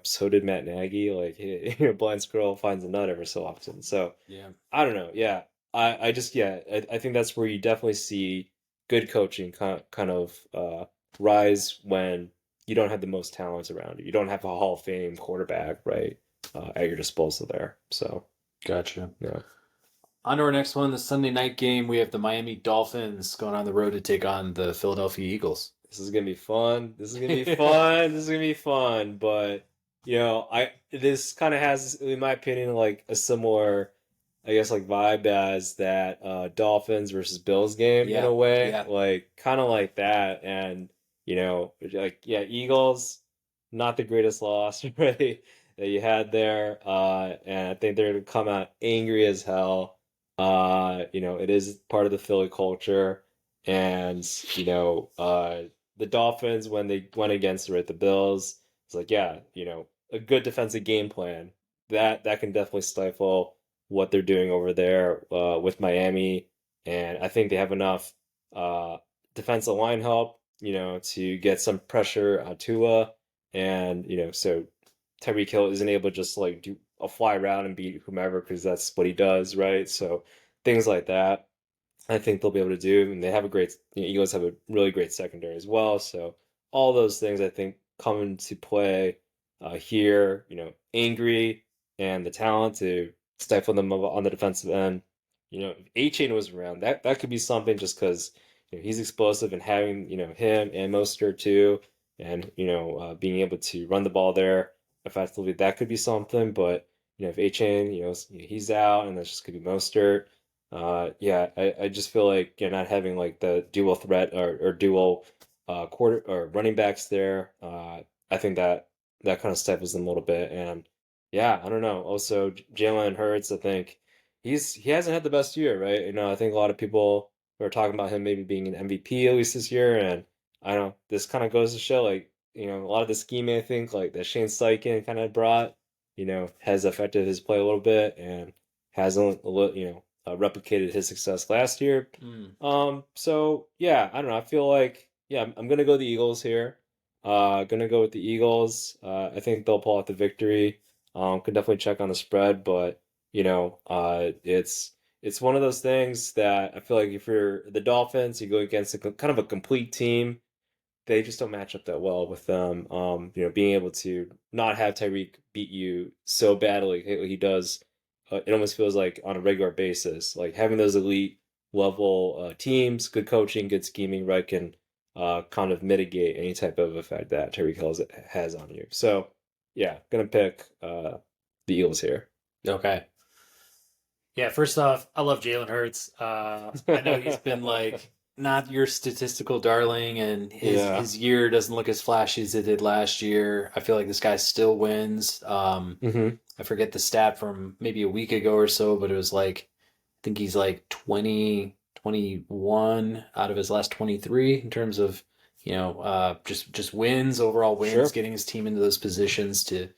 so did Matt Nagy. Like, blind squirrel finds a nut every so often. So Yeah. I don't know. Yeah, I just yeah, I think that's where you definitely see good coaching kind of rise when you don't have the most talents around you. You don't have a Hall of Fame quarterback, right, at your disposal there. So Gotcha. yeah. On to our next one, the Sunday night game. We have the Miami Dolphins going on the road to take on the Philadelphia Eagles. This is gonna be fun. This is gonna be fun. This is gonna be fun. But I this kind of has, in my opinion, like a similar, I guess, like vibe as that Dolphins versus Bills game in Yeah, a way, yeah. like kind of like that. And like yeah, Eagles, not the greatest loss really that you had there. And I think they're gonna come out angry as hell. It is part of the Philly culture, and the Dolphins when they went against the Bills, it's like, yeah, a good defensive game plan. that can definitely stifle what they're doing over there with Miami, and I think they have enough uh, defensive line help, to get some pressure on Tua, and so Tyreek Hill isn't able to just like do a fly route and beat whomever because that's what he does, right? So things like that. I think they'll be able to do. And they have a great, Eagles have a really great secondary as well. So all those things I think come into play here. Angry and the talent to stifle them on the defensive end. If A-Chain was around, that could be something just because he's explosive and having him and Mostert too, and being able to run the ball there effectively, that could be something. But if A-Chain, he's out, and that's just could be Mostert. Yeah, I just feel like you're not having like the dual threat or dual quarter or running backs there. I think that kind of stifles them a little bit. And yeah, I don't know. Also, Jalen Hurts, I think he hasn't had the best year, right? I think a lot of people were talking about him maybe being an MVP at least this year, and I don't know. This kind of goes to show like a lot of the scheming I think like that Shane Steichen kind of brought, has affected his play a little bit and hasn't replicated his success last year. Mm. So yeah, I don't know. I feel like yeah, I'm gonna go the Eagles here. Gonna go with the Eagles. I think they'll pull out the victory. Could definitely check on the spread, but it's one of those things that I feel like if you're the Dolphins, you go against kind of a complete team. They just don't match up that well with them. Being able to not have Tyreek beat you so badly he does, it almost feels like on a regular basis. Like having those elite level teams, good coaching, good scheming, right, can kind of mitigate any type of effect that Tyreek Hill has on you. So yeah, gonna pick the Eagles here. Okay. Yeah, first off, I love Jalen Hurts. I know he's been like not your statistical darling, and his Yeah. his year doesn't look as flashy as it did last year. I feel like this guy still wins. Hmm. I forget the stat from maybe a week ago or so, but it was like I think he's like 21 out of his last 23 in terms of just wins, overall wins, Sure. getting his team into those positions to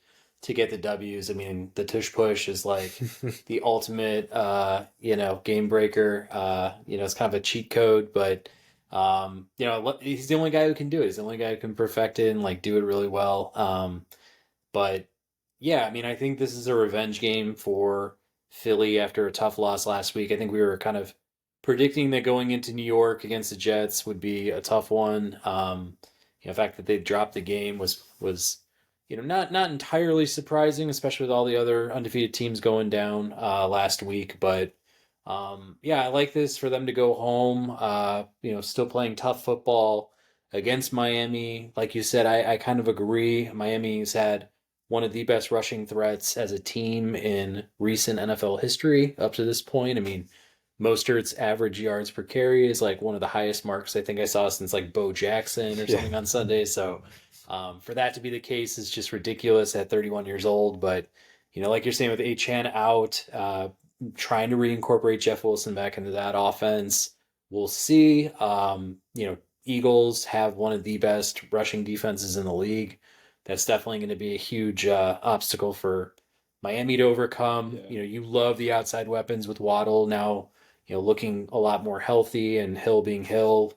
get the W's. I mean, the tush push is like the ultimate game breaker. It's kind of a cheat code, but he's the only guy who can do it. He's the only guy who can perfect it and like do it really well. But yeah, I mean, I think this is a revenge game for Philly after a tough loss last week. I think we were kind of predicting that going into New York against the Jets would be a tough one. The fact that they dropped the game was not entirely surprising, especially with all the other undefeated teams going down last week. But yeah, I like this for them to go home. Still playing tough football against Miami. Like you said, I kind of agree. Miami's had one of the best rushing threats as a team in recent NFL history up to this point. I mean, Mostert's average yards per carry is like one of the highest marks I think I saw since like Bo Jackson or Yeah. something on Sunday. So for that to be the case is just ridiculous at 31 years old. But like you're saying with Chan out, trying to reincorporate Jeff Wilson back into that offense, we'll see. Eagles have one of the best rushing defenses in the league. That's definitely going to be a huge obstacle for Miami to overcome. Yeah. You love the outside weapons with Waddle now. Looking a lot more healthy and Hill being Hill.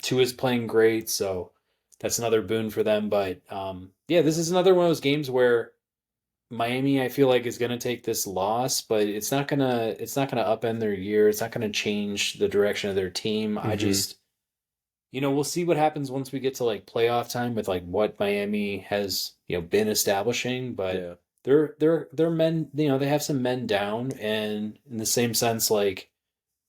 Tua's playing great, so that's another boon for them. But yeah, this is another one of those games where Miami, I feel like, is going to take this loss, but it's not gonna upend their year. It's not going to change the direction of their team. I Hmm. just we'll see what happens once we get to like playoff time with like what Miami has, been establishing, but Yeah. they're men, they have some men down, and in the same sense, like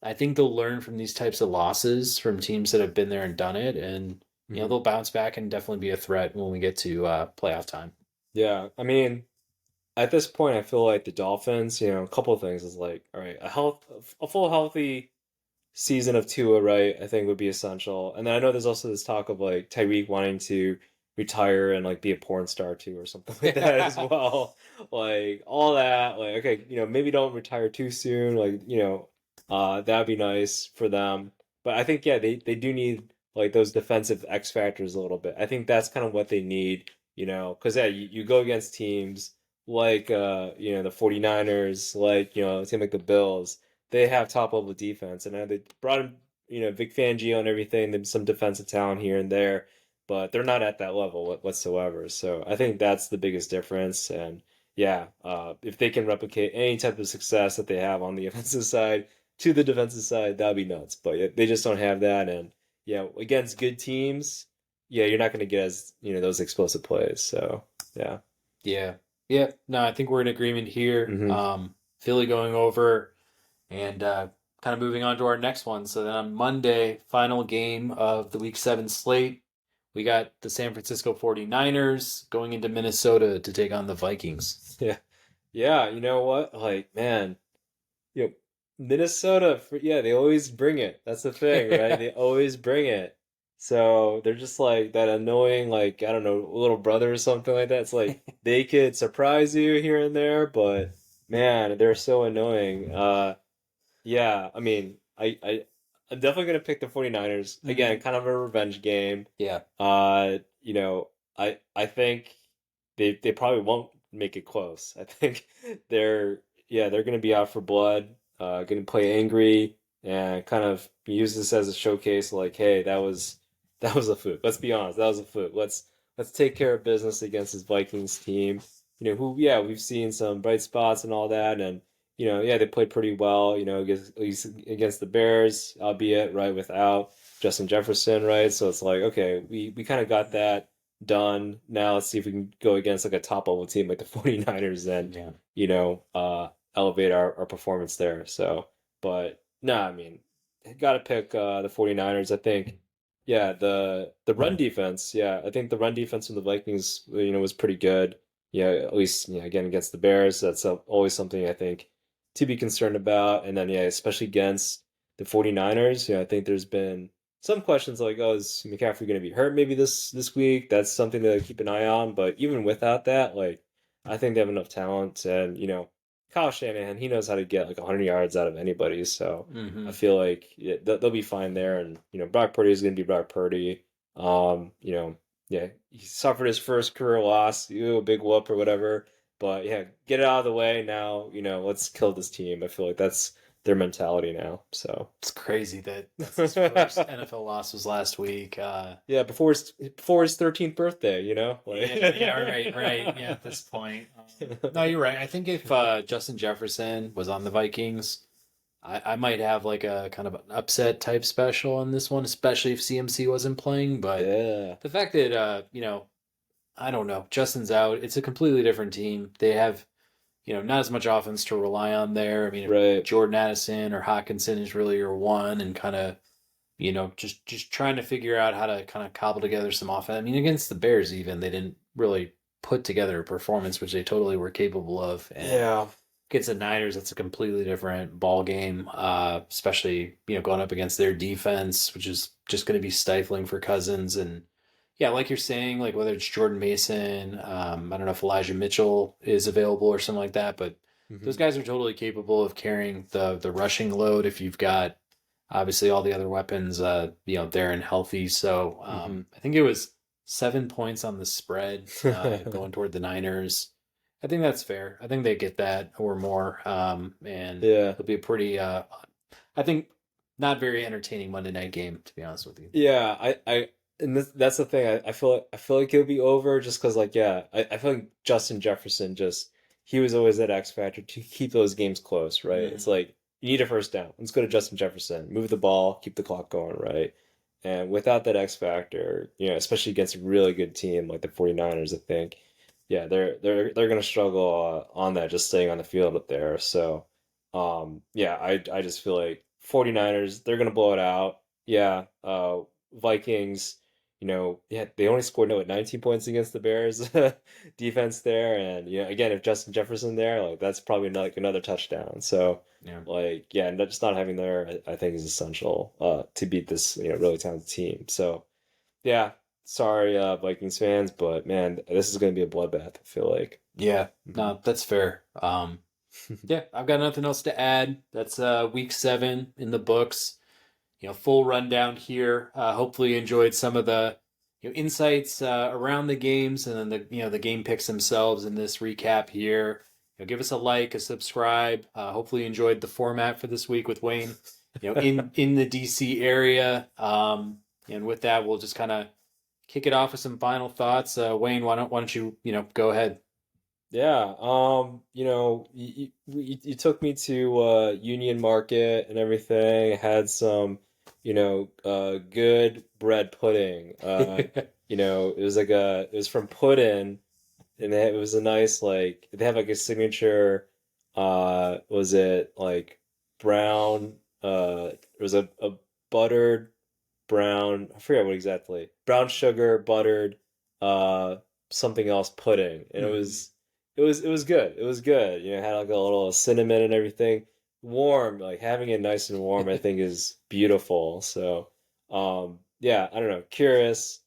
I think they'll learn from these types of losses from teams that have been there and done it, and Hmm. they'll bounce back and definitely be a threat when we get to playoff time. Yeah. I mean, at this point, I feel like the Dolphins, a couple of things is like, all right, a full healthy season of Tua, right? I think would be essential. And then I know there's also this talk of like Tyreek wanting to retire and like be a porn star too or something like that as well. Like all that, like okay, maybe don't retire too soon. Like that'd be nice for them. But I think yeah, they do need like those defensive X factors a little bit. I think that's kind of what they need, because yeah, you go against teams the 49ers, a team like the Bills, they have top level defense, and they brought in Vic Fangio and everything, there's some defensive talent here and there, but they're not at that level whatsoever. So I think that's the biggest difference. And yeah, if they can replicate any type of success that they have on the offensive side to the defensive side, that'd be nuts. But yeah, they just don't have that, and yeah, against good teams, yeah, you're not going to get as those explosive plays. So yeah. Yeah. Yeah. No, I think we're in agreement here. Hmm. Philly going over and kind of moving on to our next one. So then on Monday, final game of the week 7 slate, we got the San Francisco 49ers going into Minnesota to take on the Vikings. Yeah. Yeah, you know what? Like, man, you know, Minnesota, yeah, they always bring it. That's the thing, right? They always bring it. So they're just like that annoying, like, I don't know, little brother or something like that. It's like they could surprise you here and there, but man, they're so annoying. Yeah, I mean, I'm definitely gonna pick the 49ers. Again, Mhm. kind of a revenge game. Yeah. I think they probably won't make it close. I think they're gonna be out for blood, gonna play angry and kind of use this as a showcase like, hey, that was a fluke. Let's be honest, that was a fluke. Let's take care of business against this Vikings team. Who, yeah, we've seen some bright spots and all that, and yeah, they played pretty well, against, at least against the Bears, albeit right without Justin Jefferson, right? So it's like, okay, we kind of got that done. Now let's see if we can go against like a top level team like the 49ers and, Yeah. elevate our performance there. So, but no, I mean, got to pick the 49ers. I think, yeah, the run defense, yeah, I think the run defense from the Vikings, was pretty good. Yeah, at least, again, against the Bears, that's always something I think to be concerned about. And then, yeah, especially against the 49ers, I think there's been some questions like, oh, is McCaffrey going to be hurt maybe this week? That's something to keep an eye on. But even without that, like, I think they have enough talent. And, Kyle Shanahan, he knows how to get like 100 yards out of anybody. So I Hmm. feel like yeah, they'll be fine there. And, Brock Purdy is going to be Brock Purdy. Yeah, he suffered his first career loss, a big whoop or whatever. But yeah, get it out of the way now. Let's kill this team. I feel like that's their mentality now. So It's crazy that that's his first NFL loss was last week. yeah, before his 13th birthday, like Yeah, yeah, right. Yeah, at this point. No, you're right. I think if Justin Jefferson was on the Vikings, I might have like a kind of an upset type special on this one, especially if CMC wasn't playing. But yeah, the fact that, I don't know, Justin's out, it's a completely different team. They have, not as much offense to rely on there. I mean, if right. Jordan Addison or Hawkinson is really your one and kind of, just trying to figure out how to kind of cobble together some offense. I mean, against the Bears, even they didn't really put together a performance, which they totally were capable of. And Yeah. against the Niners, that's a completely different ball game, especially going up against their defense, which is just going to be stifling for Cousins. And yeah, like you're saying, like whether it's Jordan Mason, I don't know if Elijah Mitchell is available or something like that, but those Hmm. guys are totally capable of carrying the rushing load if you've got obviously all the other weapons, there and healthy. So Hmm. I think it was 7 points on the spread going toward the Niners. I think that's fair. I think they get that or more, and Yeah. it'll be a pretty, I think, not very entertaining Monday night game, to be honest with you. Yeah, and that's the thing. I feel like it'll be over just because, like, yeah, I feel like Justin Jefferson he was always that X factor to keep those games close, right? It's Hmm. like you need a first down. Let's go to Justin Jefferson, move the ball, keep the clock going, right? And without that X factor, especially against a really good team like the 49ers, I think, yeah, they're gonna struggle on that, just staying on the field up there. So, yeah, I just feel like 49ers, they're gonna blow it out. Yeah, Vikings, yeah, they only scored no 19 points against the Bears defense there, and again, if Justin Jefferson there, like that's probably like another touchdown. So, Yeah. like, yeah, just not having there, I think is essential to beat this really talented team. So, yeah, sorry, Vikings fans, but man, this is gonna be a bloodbath. I feel like. Yeah. Mhm. No, that's fair. Yeah, I've got nothing else to add. That's week 7 in the books. Full rundown here. Hopefully you enjoyed some of the insights around the games, and then the game picks themselves in this recap here. Give us a like, a subscribe. Hopefully, you enjoyed the format for this week with Wayne. In the DC area. And with that, we'll just kind of kick it off with some final thoughts. Wayne, why don't you go ahead? Yeah, you took me to Union Market and everything. Had some, good bread pudding. It was from Puddin', and it was a nice like they have like a signature. Was it like brown? It was a buttered brown. I forget what exactly. Brown sugar buttered, uh, something else pudding, and it Mhm. was it was good. It was good. It had like a little cinnamon and everything. Warm, like having it nice and warm, I think is beautiful. So, yeah, I don't know. Curious,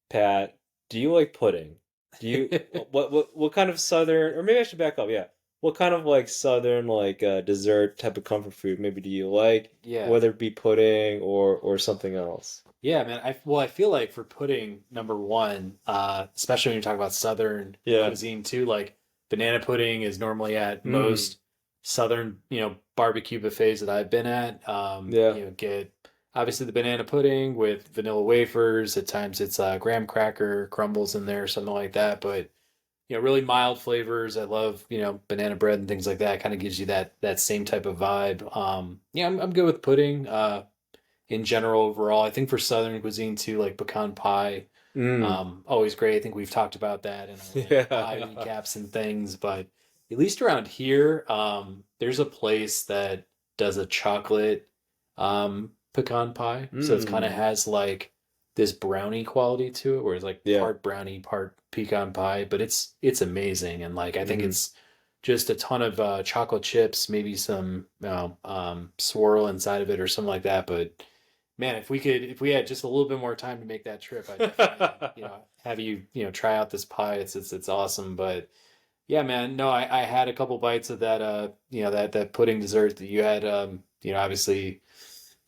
Pat, do you like pudding? Do you what kind of southern, or maybe I should back up, yeah. What kind of like southern like dessert type of comfort food maybe do you like, Yeah. whether it be pudding or something else? Yeah, man. I feel like for pudding, number one, especially when you talk about Southern Yeah. cuisine too, like banana pudding is normally at Mm. most Southern, barbecue buffets that I've been at. Yeah. Get obviously the banana pudding with vanilla wafers. At times it's graham cracker crumbles in there, something like that. But really mild flavors. I love banana bread and things like that. Kind of gives you that same type of vibe. Yeah, I'm good with pudding. In general overall. I think for Southern cuisine too, like pecan pie, Mm. always great. I think we've talked about that in our pie Yeah. recaps and things, but at least around here, there's a place that does a chocolate pecan pie. So it's kind of Mm. has like this brownie quality to it, where it's like Yeah. part brownie, part pecan pie, but it's amazing. And like I think Mm. it's just a ton of chocolate chips, maybe some swirl inside of it or something like that. But man, if we had just a little bit more time to make that trip, I definitely, have you, try out this pie. It's awesome. But yeah, man, no, I had a couple bites of that, that pudding dessert that you had, obviously,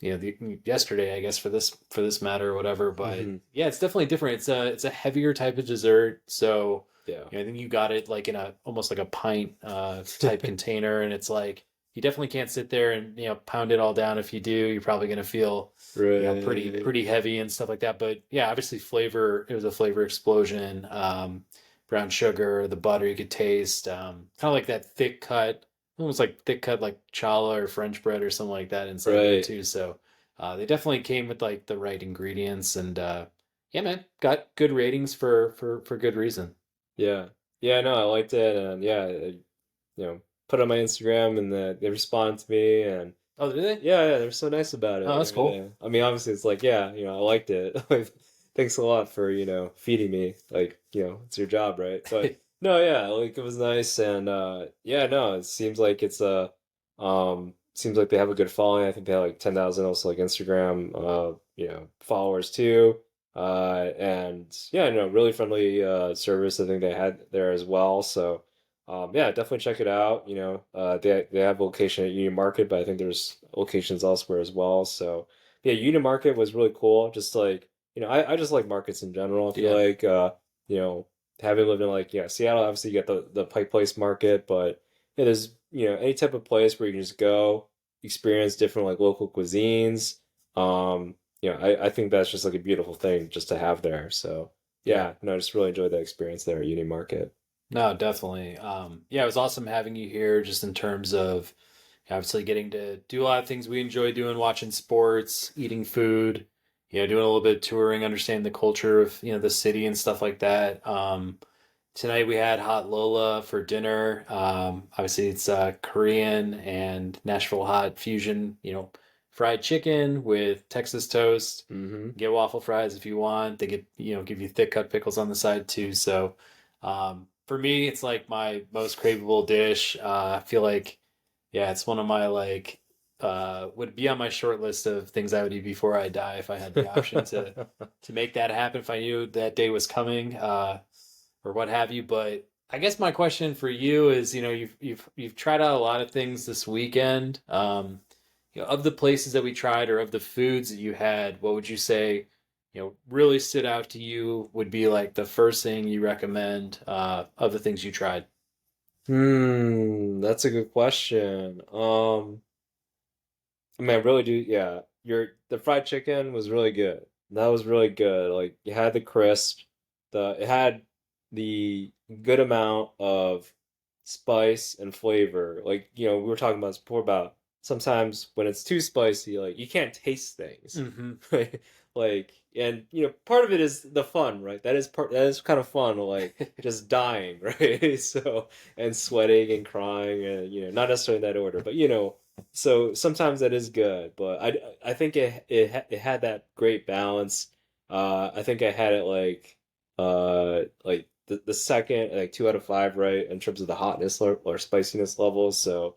yesterday, I guess for this matter or whatever. But Hmm. yeah, it's definitely different. It's a heavier type of dessert. So, Yeah. I think you got it like in a almost like a pint type container, and it's like you definitely can't sit there and pound it all down. If you do, you're probably gonna feel pretty Right. pretty heavy and stuff like that. But yeah, obviously flavor. It was a flavor explosion. Brown sugar, the butter you could taste. Kind of like that thick cut, almost like thick cut like challah or French bread or something like that inside of there Right. too. So they definitely came with like the right ingredients, and yeah, man, got good ratings for good reason. Yeah. Yeah, no, I liked it, and yeah, put it on my Instagram, and they responded to me, and Oh, did they? yeah, yeah, they're so nice about Oh, it. that's cool. I mean, obviously, it's like, yeah, I liked it. Like, thanks a lot for, feeding me. Like, it's your job, right? But no, yeah, like it was nice, and yeah, no, it seems like seems like they have a good following. I think they have like 10,000 also like Instagram, followers too. And yeah, no, really friendly service I think they had there as well. So. Yeah, definitely check it out. They have a location at Union Market, but I think there's locations elsewhere as well. So yeah, Union Market was really cool. Just like, I just like markets in general. I feel Yeah. like you know, having lived in like, yeah, Seattle, obviously you got the Pike Place Market, but yeah, there's, any type of place where you can just go experience different like local cuisines. I think that's just like a beautiful thing just to have there. So Yeah. yeah, no, I just really enjoyed that experience there at Union Market. No, definitely. Yeah, it was awesome having you here just in terms of obviously getting to do a lot of things we enjoy doing, watching sports, eating food, doing a little bit of touring, understanding the culture of, the city and stuff like that. Tonight we had hot Lola for dinner. Obviously it's Korean and Nashville hot fusion, fried chicken with Texas toast. Hmm. Get waffle fries if you want. They get, give you thick cut pickles on the side too. So, for me, it's like my most craveable dish. I feel like, yeah, it's one of my like, would be on my short list of things I would eat before I die if I had the option to make that happen if I knew that day was coming, or what have you. But I guess my question for you is, you've tried out a lot of things this weekend. Of the places that we tried or of the foods that you had, what would you say? really stood out to you would be like the first thing you recommend of the things you tried? That's a good question. I mean, I really do. Yeah, the fried chicken was really good. That was really good. Like you had the crisp, it had the good amount of spice and flavor. Like, we were talking about this before about sometimes when it's too spicy, like you can't taste things. Mm-hmm. Right? Like, and part of it is the fun, right? That is kind of fun, like just dying, right? So, and sweating and crying and not necessarily in that order, but so sometimes that is good, but I think it had that great balance. I think I had it like the second, like 2 out of 5, right, in terms of the hotness or spiciness level. So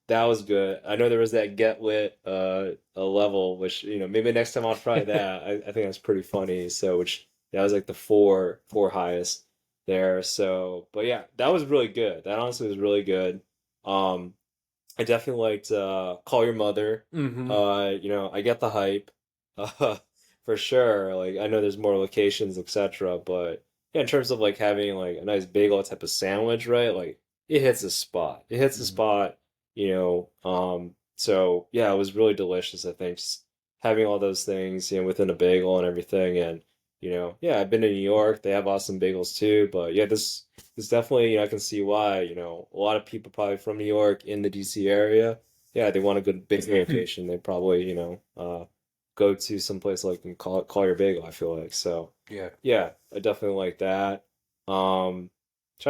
that was good. I know there was that get lit a level, which maybe next time I'll try that. I think that's pretty funny. So which that was like the four highest there. So but yeah, that was really good. That honestly was really good. Um, I definitely liked Call Your Mother. Mm-hmm. I get the hype, uh, for sure. Like I know there's more locations, etc. But yeah, in terms of like having like a nice bagel type of sandwich, right? Like it hits the spot. It hits the Mm-hmm. spot. So yeah, it was really delicious. I think just having all those things, within a bagel and everything, and yeah, I've been to New York. They have awesome bagels too. But yeah, this definitely, I can see why, a lot of people probably from New York in the DC area, yeah, they want a good big location. They probably, go to some place like and call your bagel, I feel like. So, Yeah. yeah, I definitely like that. Trying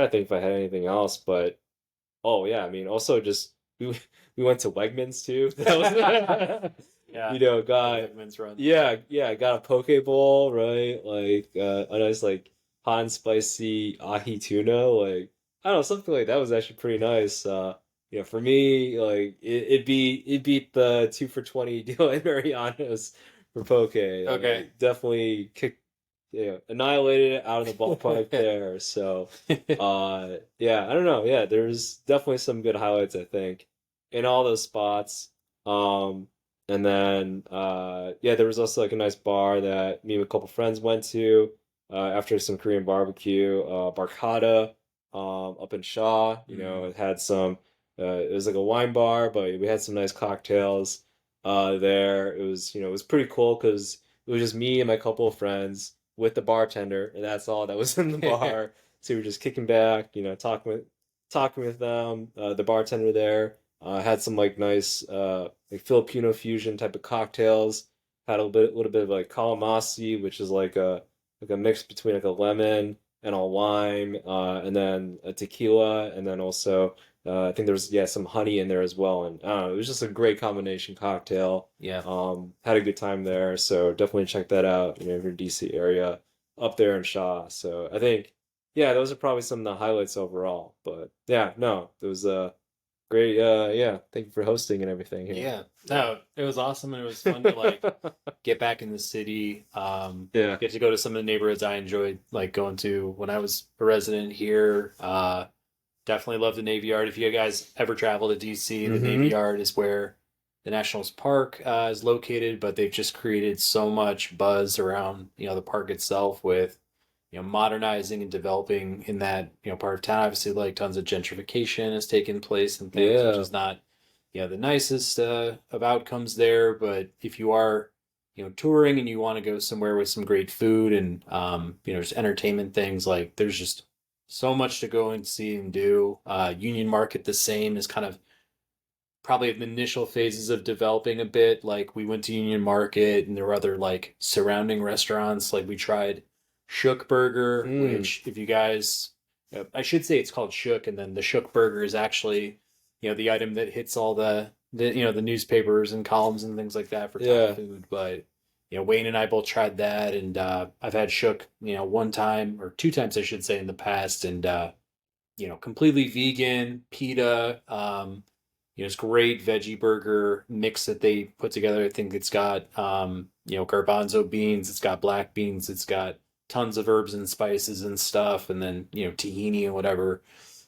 to think if I had anything else, but oh yeah, I mean, also just we went to Wegmans too. That was Yeah. The got Wegmans run. yeah, got a poke bowl, right? Like a nice like hot and spicy ahi tuna, like I don't know, something like that was actually pretty nice. For me, like it beat the 2 for $20 deal at Mariano's for poke. Okay. Like definitely kicked, annihilated it out of the ballpark there. So yeah, I don't know. Yeah, there's definitely some good highlights, I think, in all those spots. Um, and then yeah, there was also like a nice bar that me and a couple friends went to after some Korean barbecue, Barkada, up in Shaw. Mm. It had some. It was like a wine bar, but we had some nice cocktails there. It was pretty cool because it was just me and my couple of friends with the bartender, and that's all that was in the bar. So we were just kicking back, talking with them. The bartender there had some like nice like Filipino fusion type of cocktails. Had a little bit of like calamari, which is like a mix between like a lemon and a lime, and then a tequila, and then also I think there was some honey in there as well. And I don't know, it was just a great combination cocktail. Yeah. Had a good time there, so definitely check that out. If you're in DC area, up there in Shaw. So I think, yeah, those are probably some of the highlights overall. But yeah, no, it was great. Yeah, thank you for hosting and everything here. Yeah. No, it was awesome and it was fun to like get back in the city. Yeah. Get to go to some of the neighborhoods I enjoyed like going to when I was a resident here. Definitely love the Navy Yard. If you guys ever travel to DC, the Navy Mm-hmm. Yard is where the Nationals Park is located, but they've just created so much buzz around the park itself with modernizing and developing in that part of town. Obviously, like tons of gentrification has taken place and things, which Yeah. is not the nicest of outcomes there. But if you are touring and you want to go somewhere with some great food and just entertainment things, like there's just so much to go and see and do. Union Market the same is kind of probably in the initial phases of developing a bit. Like we went to Union Market and there were other like surrounding restaurants. Like we tried Shook Burger, Mm. which if you guys, I should say it's called Shook, and then the Shook Burger is actually, the item that hits all the newspapers and columns and things like that for top Yeah. food. But Wayne and I both tried that, and I've had Shook, one time or two times I should say in the past, and completely vegan pita. It's great veggie burger mix that they put together. I think it's got garbanzo beans, it's got black beans, it's got tons of herbs and spices and stuff, and then tahini and whatever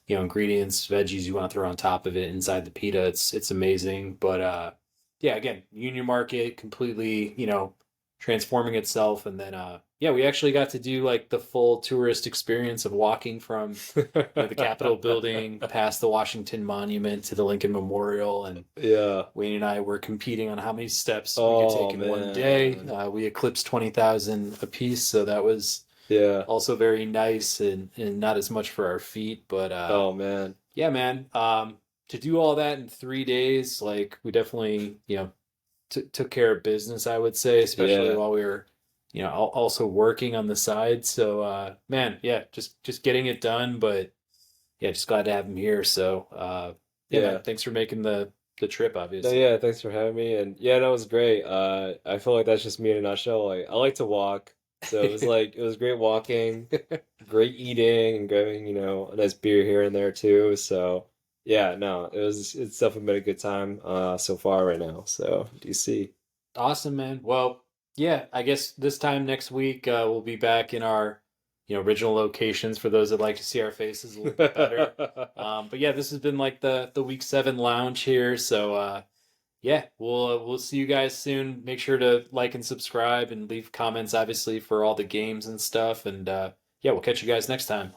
ingredients, veggies you want to throw on top of it inside the pita. It's amazing. But yeah, again, Union Market completely transforming itself. And then yeah, we actually got to do like the full tourist experience of walking from the Capitol building past the Washington Monument to the Lincoln Memorial. And Yeah. Wayne and I were competing on how many steps we could Oh take in one day. man. We eclipsed 20,000 apiece, so that was Yeah. also very nice and not as much for our feet. But Oh man. yeah, man, to do all that in 3 days, like we definitely, took care of business, I would say, especially Yeah. while we were, also working on the side. So, man, yeah, just getting it done. But yeah, just glad to have him here. So, yeah, man, Yeah. thanks for making the trip, No, obviously. yeah, thanks for having me. And yeah, that was great. I feel like that's just me in a nutshell. Like I like to walk. So it was great walking, great eating and grabbing, a nice beer here and there too. So yeah, no, it's definitely been a good time so far right now. So DC. Awesome, man. Well, yeah, I guess this time next week we'll be back in our, original locations for those that like to see our faces a little bit better. But yeah, this has been like the week 7 lounge here. So yeah, we'll see you guys soon. Make sure to like and subscribe and leave comments, obviously, for all the games and stuff. And yeah, we'll catch you guys next time.